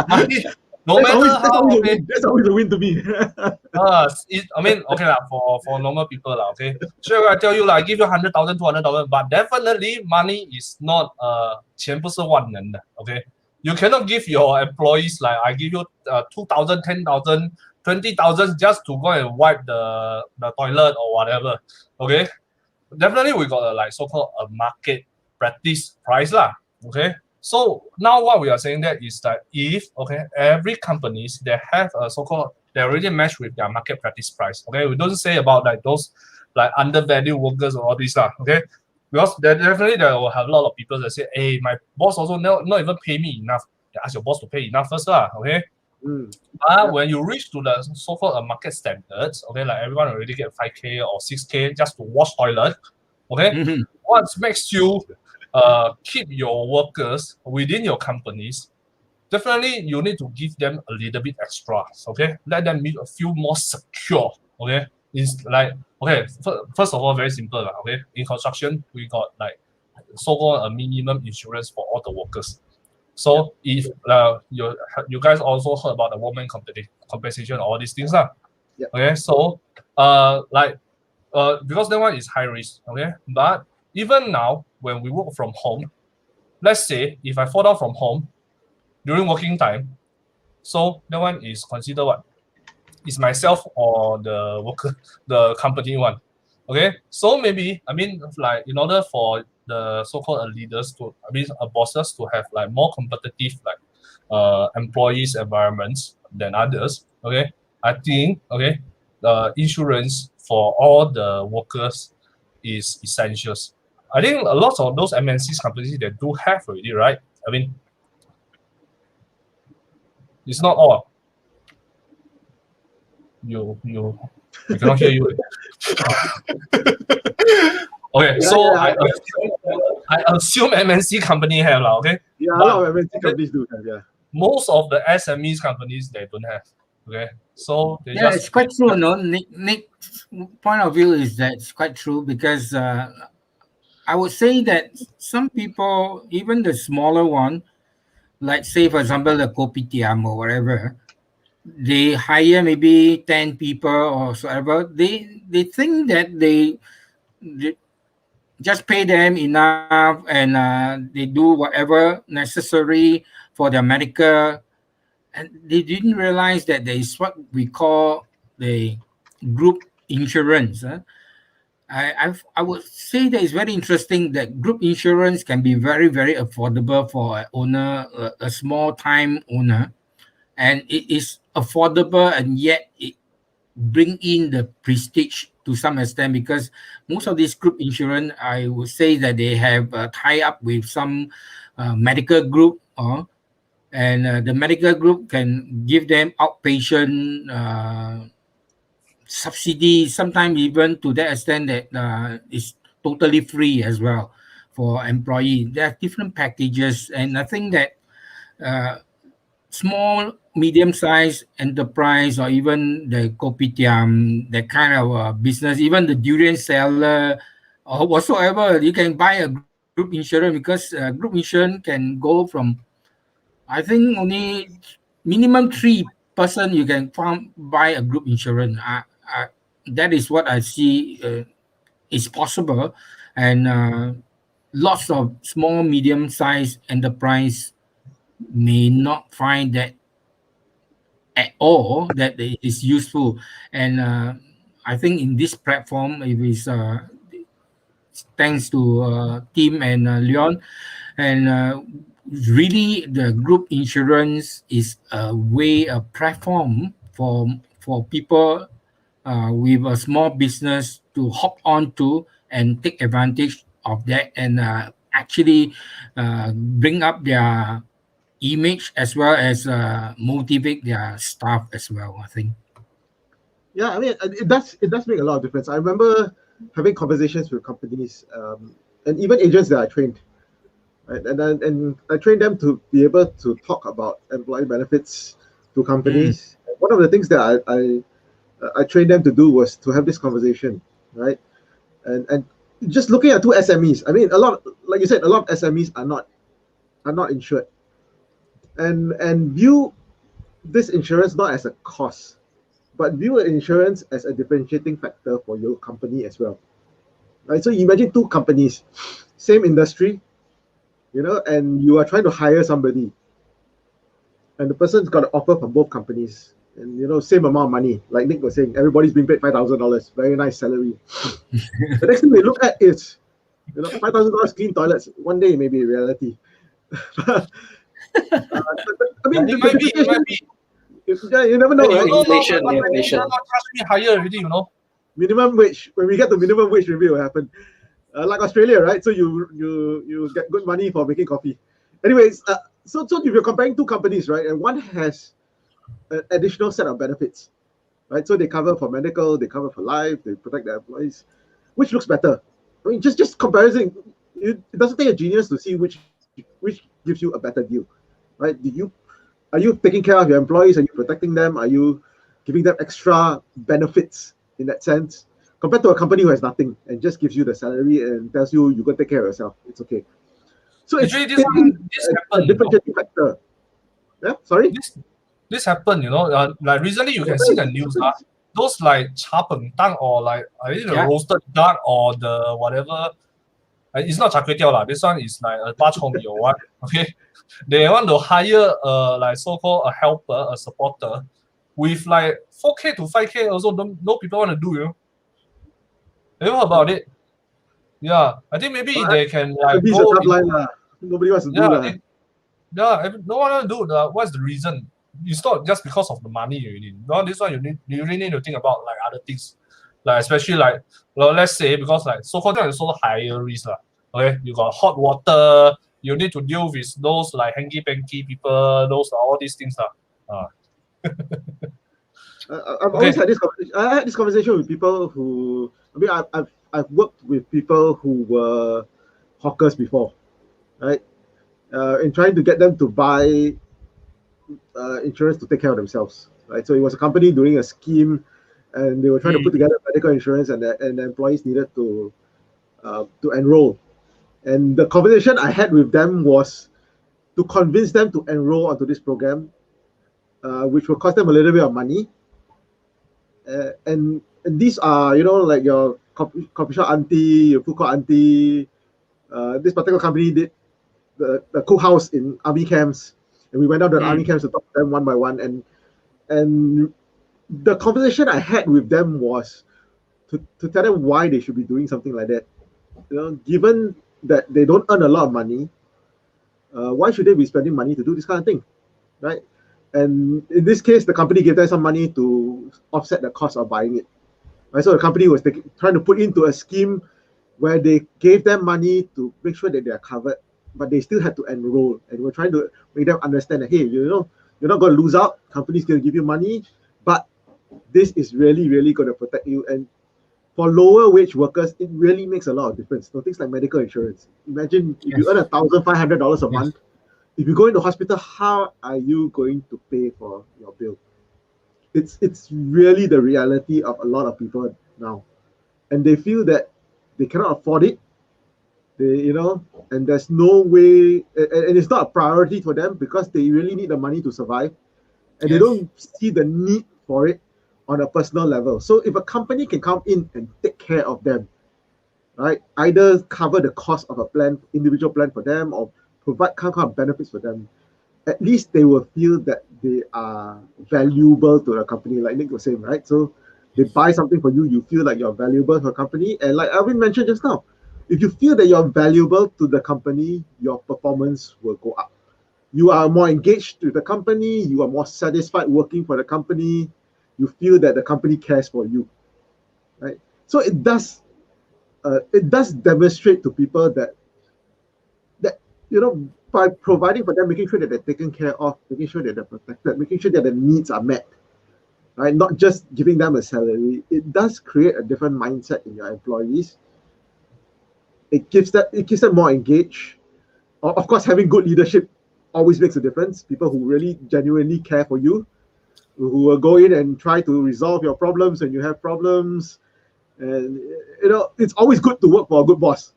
Money, no matter how, okay.
That's always a win to me.
Okay lah, for normal people lah, okay. Sure, I tell you lah, I give you 100,000, 200,000, but definitely money is not 钱不是万能的, okay. You cannot give your employees like I give you 2,000, 10,000, 20,000 just to go and wipe the toilet or whatever, okay. Definitely we got a so-called a market practice price lah, okay. So now what we are saying that is that if every companies they have a so-called they already match with their market practice price, okay. We don't say about those undervalued workers or all these lah, okay. Because definitely there will have a lot of people that say, hey, my boss also not even pay me enough. You ask your boss to pay enough first lah, okay. But when you reach to the so-called market standards, okay, like everyone already get 5K or 6K just to wash toilet, okay. What makes you keep your workers within your companies? Definitely, you need to give them a little bit extra, okay. Let them feel more secure, okay. It's first of all, very simple, okay. In construction, we got so-called a minimum insurance for all the workers. So if you guys also heard about the woman compensation, all these things,
Yep.
okay. So because that one is high risk, okay. But even now, when we work from home, let's say if I fall down from home during working time, so that one is considered what? Is myself or the worker, the company one, okay. So maybe in order for the so-called leaders bosses to have like more competitive employees environments than others. Okay, I think the insurance for all the workers is essentials. I think a lot of those MNCs companies they do have already, right? I mean, it's not all. We cannot hear you. Okay, so
Yeah.
I assume MNC company have lah. Okay,
Yeah, a
but
lot of MNC companies do have, yeah.
most of the SMEs companies they don't have. Okay, so they
Yeah,
just
it's quite true. No, Nick's point of view is that it's quite true because I would say that some people, even the smaller one, like say for example the kopitiam or whatever, they hire maybe 10 people or so ever. They think that they just pay them enough and they do whatever necessary for their medical, and they didn't realize that there is what we call the group insurance. I would say that it's very interesting that group insurance can be very very affordable for an owner, a small time owner, and it is affordable and yet it bring in the prestige to some extent because most of these group insurance, I would say that they have tie up with some medical group, and the medical group can give them outpatient subsidy, sometimes even to that extent that it's totally free as well for employee. There are different packages, and I think that uh, small, medium-sized enterprise or even the kopitiam, that kind of business, even the durian seller or whatsoever, you can buy a group insurance because group insurance can go from, I think, only minimum 3 person you can buy a group insurance. That is what I see is possible, and lots of small, medium-sized enterprise may not find that at all that it is useful. And I think in this platform, it is thanks to Tim and Leon, and really the group insurance is a way, a platform for people with a small business to hop onto and take advantage of that, and actually bring up their image as well as motivate their staff as well, I think.
Yeah, I mean, it does make a lot of difference. I remember having conversations with companies, and even agents that I trained, right? And I trained them to be able to talk about employee benefits to companies. One of the things that I trained them to do was to have this conversation, right? And just looking at two SMEs, I mean, a lot, like you said, a lot of SMEs are not insured, and view this insurance not as a cost, but view insurance as a differentiating factor for your company as well, right? So you imagine two companies, same industry, and you are trying to hire somebody, and the person's got an offer from both companies, and same amount of money. Like Nick was saying, everybody's being paid $5,000, very nice salary. The next thing we look at is, $5,000 clean toilets. One day may be a reality. I mean,
it might be.
You never know, right?
Inflation.
Not trust me higher already,
Minimum wage. When we get to minimum wage, maybe it will happen. Like Australia, right? So you get good money for making coffee. Anyways, so if you're comparing two companies, right, and one has an additional set of benefits, right? So they cover for medical, they cover for life, they protect their employees. Which looks better? I mean, just comparison. It doesn't take a genius to see which gives you a better deal, right? Are you taking care of your employees? Are you protecting them? Are you giving them extra benefits in that sense? Compared to a company who has nothing and just gives you the salary and tells you you're going to take care of yourself. It's okay. So it's
Actually, this
a
happened.
differentiating factor. Yeah, sorry?
This happened, like recently you can see the news, those like char peng dang or like the roasted duck or the whatever. It's not char kway teow lah. This one is like a bak chor mee or what. Okay, they want to hire like so-called a helper, a supporter, with like 4K to 5K also. No people want to do. You know about it? Yeah, I think maybe
But
they can like
F&B is a
go
tough
in.
line lah. Nobody wants to do
Yeah,
lah.
no one will do the. What's the reason? It's not just because of the money you need. No, this one you really need to think about like other things, like especially like, well, let's say because like so-called is so higher risk lah. Okay, you got hot water. You need to deal with those like hanky-panky people. Those all these things lah.
I've
Okay.
always had this conversation. I had this conversation with people who. I mean, I've worked with people who were hawkers before, right? In trying to get them to buy insurance to take care of themselves, right? So it was a company doing a scheme, and they were trying to put together medical insurance, and the employees needed to enroll. And the conversation I had with them was to convince them to enroll onto this program, which will cost them a little bit of money. And these are, like your coffee shop auntie, your food court auntie. This particular company did the cookhouse in army camps, and we went out to the army camps to talk to them one by one. And the conversation I had with them was to tell them why they should be doing something like that. Given that they don't earn a lot of money, why should they be spending money to do this kind of thing, right? And in this case, the company gave them some money to offset the cost of buying it. Right? So the company was trying to put into a scheme where they gave them money to make sure that they are covered, but they still had to enroll. And we're trying to make them understand that, hey, you're not going to lose out. Company's going to give you money, but this is really, really going to protect you. And for lower wage workers, it really makes a lot of difference. So things like medical insurance. Imagine if you earn $1,500 a month, if you go into hospital, how are you going to pay for your bill? It's really the reality of a lot of people now, and they feel that they cannot afford it. And there's no way, and it's not a priority for them because they really need the money to survive, and they don't see the need for it on a personal level. So if a company can come in and take care of them, right, either cover the cost of a plan, individual plan for them, or provide kind of benefits for them, at least they will feel that they are valuable to the company, like Nick was saying, right? So they buy something for you, you feel like you're valuable to a company. And like Alvin mentioned just now, if you feel that you're valuable to the company, your performance will go up. You are more engaged with the company, you are more satisfied working for the company, you feel that the company cares for you, right? So it does demonstrate to people that by providing for them, making sure that they're taken care of, making sure that they're protected, making sure that their needs are met, right? Not just giving them a salary. It does create a different mindset in your employees. It keeps them more engaged. Of course, having good leadership always makes a difference. People who really genuinely care for you, who will go in and try to resolve your problems when you have problems. And it's always good to work for a good boss,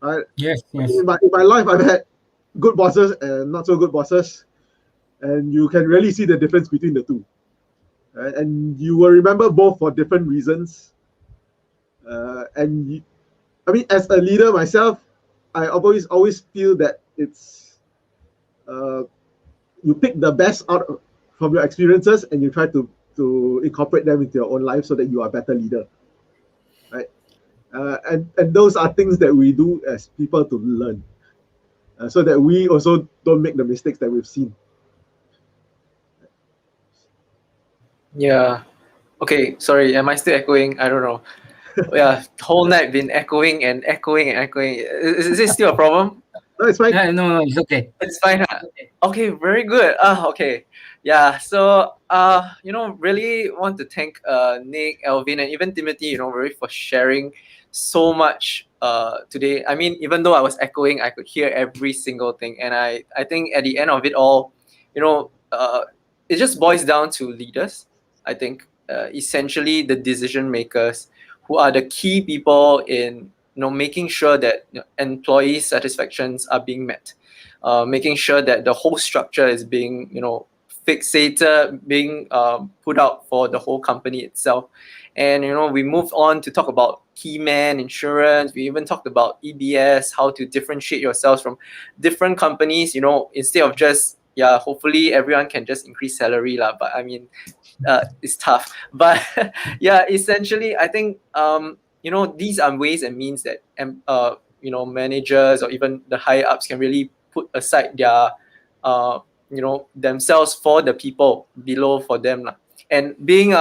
right?
Yes.
In my life, I've had good bosses and not so good bosses, and you can really see the difference between the two, right? And you will remember both for different reasons. As a leader myself, I always feel that it's you pick the best out from your experiences and you try to incorporate them into your own life so that you are a better leader, right? And those are things that we do as people to learn, so that we also don't make the mistakes that we've seen.
Yeah. Okay, sorry, am I still echoing? I don't know. Yeah, whole night been echoing and echoing and echoing. Is this still a problem?
No, it's fine.
No, it's okay.
It's fine. Huh? Okay, very good. Okay. Yeah. So really want to thank Nick, Alvin, and even Timothy, really for sharing so much today. I mean, even though I was echoing, I could hear every single thing. And I think at the end of it all, it just boils down to leaders. I think essentially the decision makers who are the key people in making sure that employee satisfactions are being met, making sure that the whole structure is being fixated, being put out for the whole company itself. And we moved on to talk about key man insurance. We even talked about EBS, how to differentiate yourselves from different companies. Instead of just hopefully everyone can just increase salary lah. But I mean, it's tough. But yeah, essentially, I think these are ways and means that managers or even the higher ups can really put aside their themselves for the people below for them lah. And being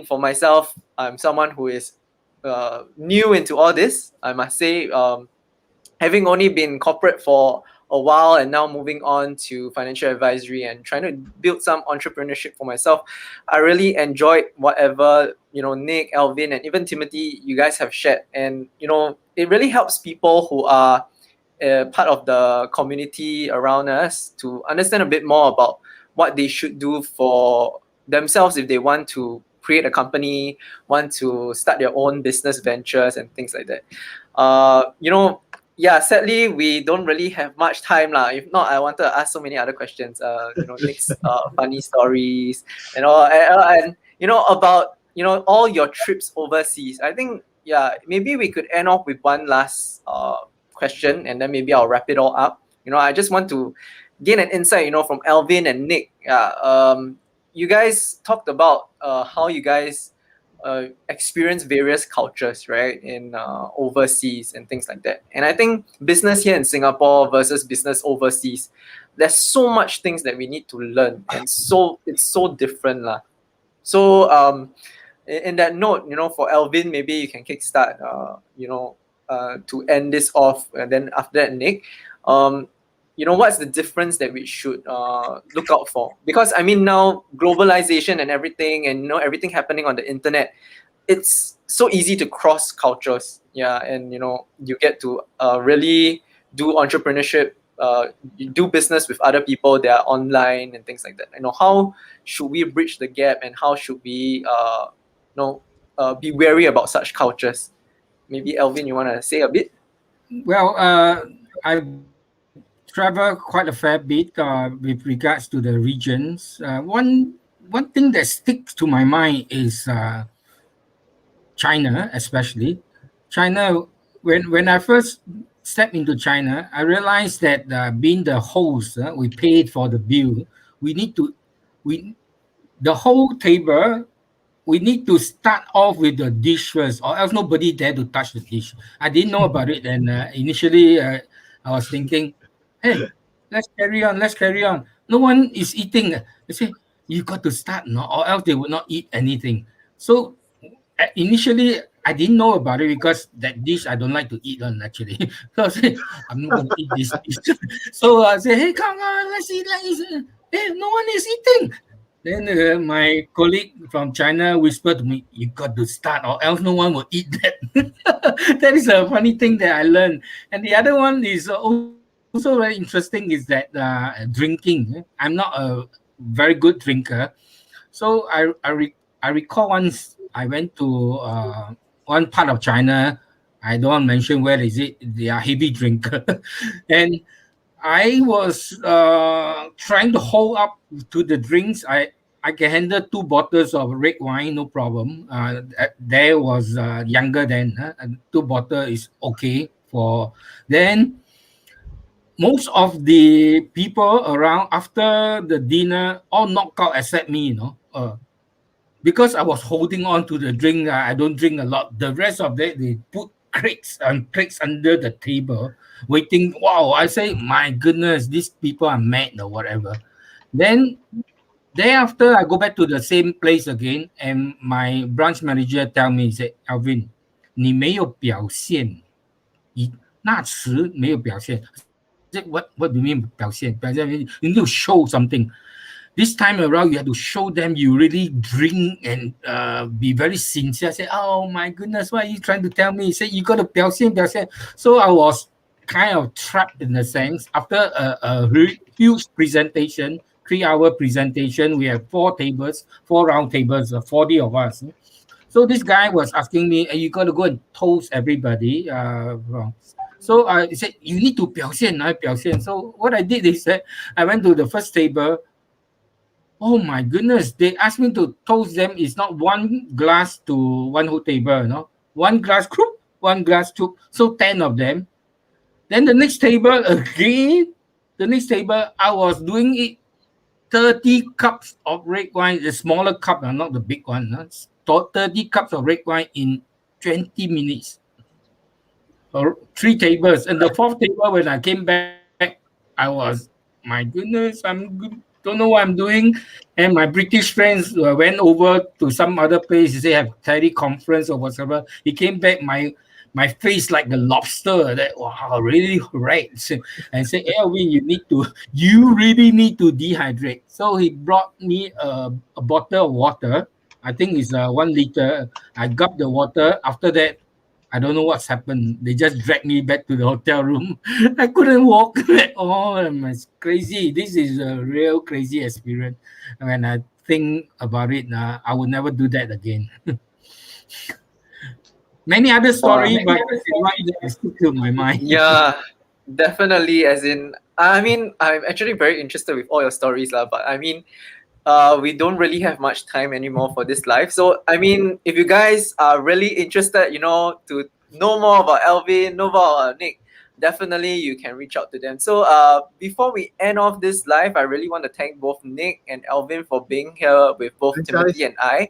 for myself, I'm someone who is new into all this. I must say, having only been corporate for a while and now moving on to financial advisory and trying to build some entrepreneurship for myself, I really enjoyed whatever Nick, Alvin, and even Timothy, you guys have shared. And it really helps people who are part of the community around us to understand a bit more about what they should do for themselves if they want to create a company, want to start their own business ventures and things like that. Sadly, we don't really have much time lah. If not, I wanted to ask so many other questions. Nick's funny stories and all, and about all your trips overseas. I think maybe we could end off with one last question, and then maybe I'll wrap it all up. I just want to gain an insight, from Alvin and Nick. You guys talked about how you guys experience various cultures, right, in overseas and things like that. And I think business here in Singapore versus business overseas, there's so much things that we need to learn, and so it's so different lah. So in that note, for Alvin, maybe you can kickstart, to end this off, and then after that, Nick, what's the difference that we should look out for? Because now globalization and everything, and everything happening on the internet, it's so easy to cross cultures, and you get to really do entrepreneurship, you do business with other people that are online and things like that. How should we bridge the gap, and how should we be wary about such cultures? Maybe Alvin, you want to say a bit?
Well, I travel quite a fair bit with regards to the regions. One thing that sticks to my mind is China, especially. China, when I first stepped into China, I realized that being the host, we paid for the bill. The whole table, we need to start off with the dish first, or else nobody dare to touch the dish. I didn't know about it, and initially I was thinking, hey, let's carry on. No one is eating. They say, you got to start, no, or else they would not eat anything. So initially, I didn't know about it because that dish I don't like to eat on, actually. So I say, I'm not going to eat this dish. So I say, hey, come on, let's eat. Hey, no one is eating. Then my colleague from China whispered to me, you got to start or else no one will eat that. That is a funny thing that I learned. And the other one is also very interesting is that drinking. I'm not a very good drinker. So I recall once I went to one part of China. I don't want to mention where is it. They are heavy drinker. And I was trying to hold up to the drinks. I can handle 2 bottles of red wine, no problem. There was younger then. 2 bottles is okay for. Then most of the people around after the dinner all knocked out except me, because I was holding on to the drink. I don't drink a lot. The rest of them, they put crates and crates under the table, waiting. Wow, I say, my goodness, these people are mad or whatever. Then thereafter, I go back to the same place again, and my branch manager tell me, he said, Alvin, 你没有表现，那时没有表现。What do you mean 表现? You need to show something. This time around, you have to show them you really drink and be very sincere. I said, oh my goodness, what are you trying to tell me? He said, you got to 表现. So I was kind of trapped in a sense. After a huge presentation, 3-hour presentation, we have 4 round tables, 40 of us. So this guy was asking me, hey, you got to go and toast everybody. So I said, you need to 表现. So what I did is that I went to the first table. Oh my goodness, they asked me to toast them. It's not 1 glass to 1 whole table, 1 glass, so 10 of them. Then the next table again, I was doing it 30 cups of red wine, the smaller cup, not the big one. 30 cups of red wine in 20 minutes. Or 3 tables. And the fourth table, when I came back, I was, my goodness, don't know what I'm doing. And my British friends went over to some other place. They have teleconference or whatever. He came back, my face like the lobster. That wow, really red. And said, Alvin, you really need to dehydrate. So he brought me a bottle of water. I think it's 1 liter. I got the water. After that, I don't know what's happened. They just dragged me back to the hotel room. I couldn't walk at all. It's crazy. This is a real crazy experience. When I think about it, I would never do that again. Many other stories, but one that stick to my mind.
Yeah, definitely. As in, I mean, I'm actually very interested with all your stories, lah. But I mean, we don't really have much time anymore for this live. So I mean, if you guys are really interested, to know more about Alvin, know more about Nick, definitely you can reach out to them. So before we end off this live, I really want to thank both Nick and Alvin for being here with both
Thanks,
Timothy
guys.
and I.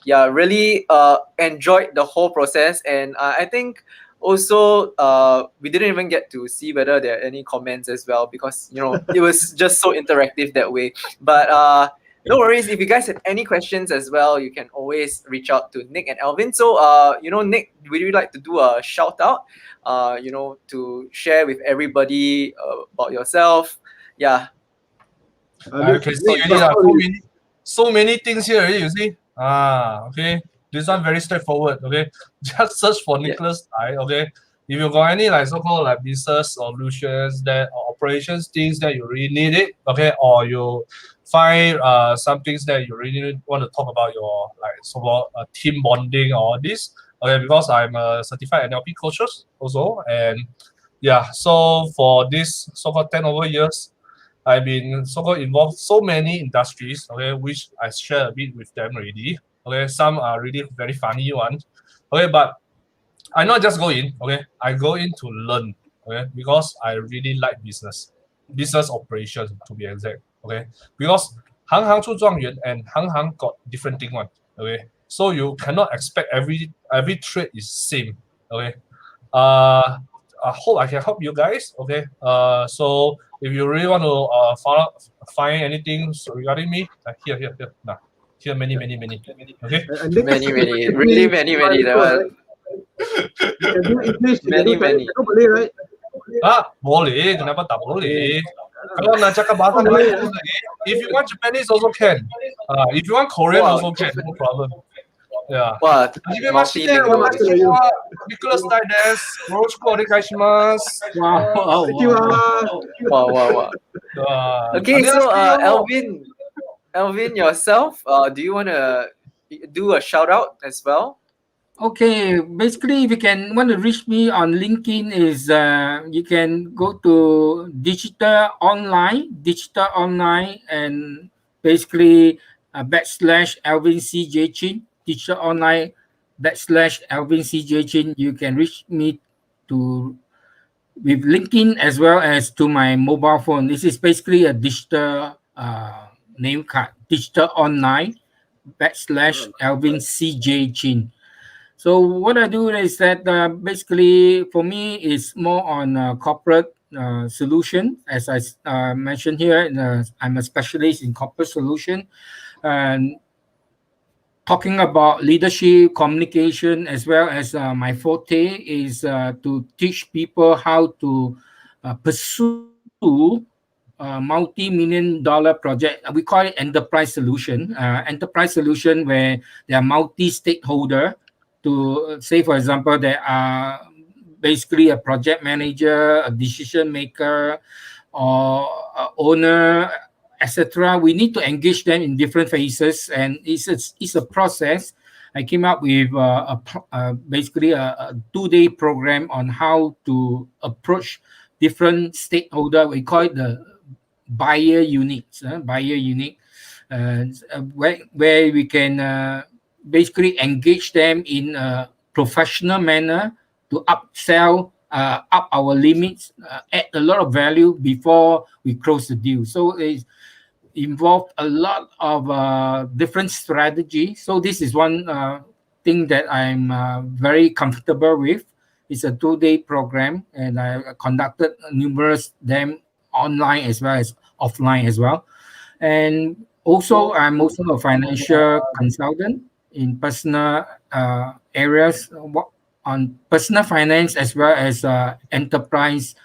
Yeah, really enjoyed the whole process, and I think also we didn't even get to see whether there are any comments as well, because it was just so interactive that way. But no worries, if you guys have any questions as well, you can always reach out to Nick and Alvin. So Nick, would you like to do a shout out, to share with everybody about yourself? Yeah.
Okay, so you need so many things here already, you see. Okay. This one very straightforward. Okay, just search for
Yeah.
Nicholas Tai. Okay, if you got any so-called business solutions or operations things that you really need it. Okay, or you find some things that you really want to talk about your so-called team bonding or this. Okay, because I'm a certified NLP coach also, and yeah, so for this so-called 10 over years, I've been so-called involved so many industries, okay, which I share a bit with them already. Okay, some are really very funny ones. Okay, but I not just go in, okay, I go in to learn, okay, because I really like business operations to be exact, okay, because 行行出状元 and 行行 got different thing one, okay, so you cannot expect every trade is same, okay. I hope I can help you guys, okay. So if you really want to find anything regarding me, here, nah, here many, okay.
And Nick
Many,
is
many, really many, that
right?
one.
You can do English, you
Many,
can do
many.
Malay, right?
Boleh, kenapa tak boleh? Kalau nak cakap bahasa lain boleh. If you want Japanese also can. If you want Korean
Wow.
also can, no problem. Yeah.
Wow,
はじめまして、
multilingual.
私はニコラスタイです。よろしくお願いします。
Wow.
Thank you.
Wow. Okay, so
안녕하세요.
Alvin yourself, do you want to do a shout out as well?
Okay, basically, if you want to reach me on LinkedIn, is you can go to digital online, and basically /Alvin CJ Chin, digital online /Alvin CJ Chin. You can reach me to with LinkedIn as well as to my mobile phone. This is basically a digital name card, digital online /Alvin CJ Chin. So what I do is that basically for me is more on corporate solution. As I mentioned here, I'm a specialist in corporate solution, and talking about leadership, communication, as well as my forte is to teach people how to pursue multi-million dollar project. We call it enterprise solution. Enterprise solution where they are multi-stakeholder. To say, for example, there are basically a project manager, a decision maker, or a owner, etc. We need to engage them in different phases, and it's a process. I came up with basically a 2-day program on how to approach different stakeholder. We call it the buyer units, where we can basically engage them in a professional manner to upsell, up our limits, add a lot of value before we close the deal. So it involved a lot of different strategy. So this is one thing that I'm very comfortable with. It's a 2-day program, and I conducted numerous them online as well as offline as well. And also, I'm also a financial consultant in personal areas on personal finance as well as enterprise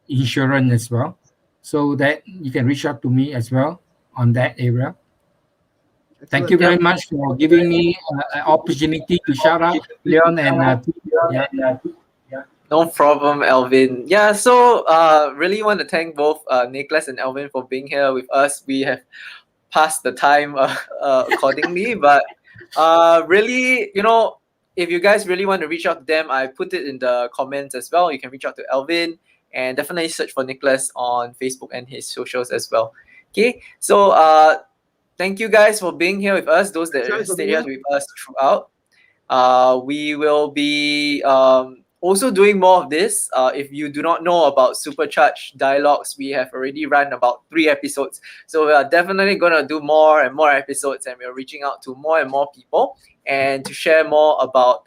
insurance as well. So that you can reach out to me as well on that area. Thank
Excellent.
you very
Yep.
much for giving me an opportunity to shout out Leon and yeah.
No problem, Alvin. Yeah, so really want to thank both Nicholas and Alvin for being here with us. We have passed the time accordingly, but really, if you guys really want to reach out to them, I put it in the comments as well. You can reach out to Alvin and definitely search for Nicholas on Facebook and his socials as well. Okay, so thank you guys for being here with us. Those that
Thanks for
stayed
being
here
here.
with us throughout. We will be also doing more of this. If you do not know about Supercharge Dialogues, we have already run about 3 episodes. So we are definitely going to do more and more episodes, and we're reaching out to more and more people and to share more about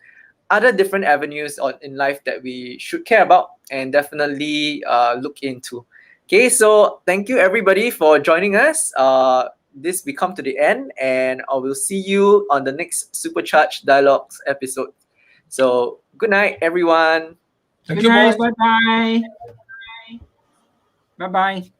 other different avenues in life that we should care about and definitely look into. Okay, so thank you everybody for joining us. This we come to the end, and I will see you on the next Supercharge Dialogues episode. So good night, everyone.
Thank
Good
you,
night.
boss.
Bye bye. Bye bye.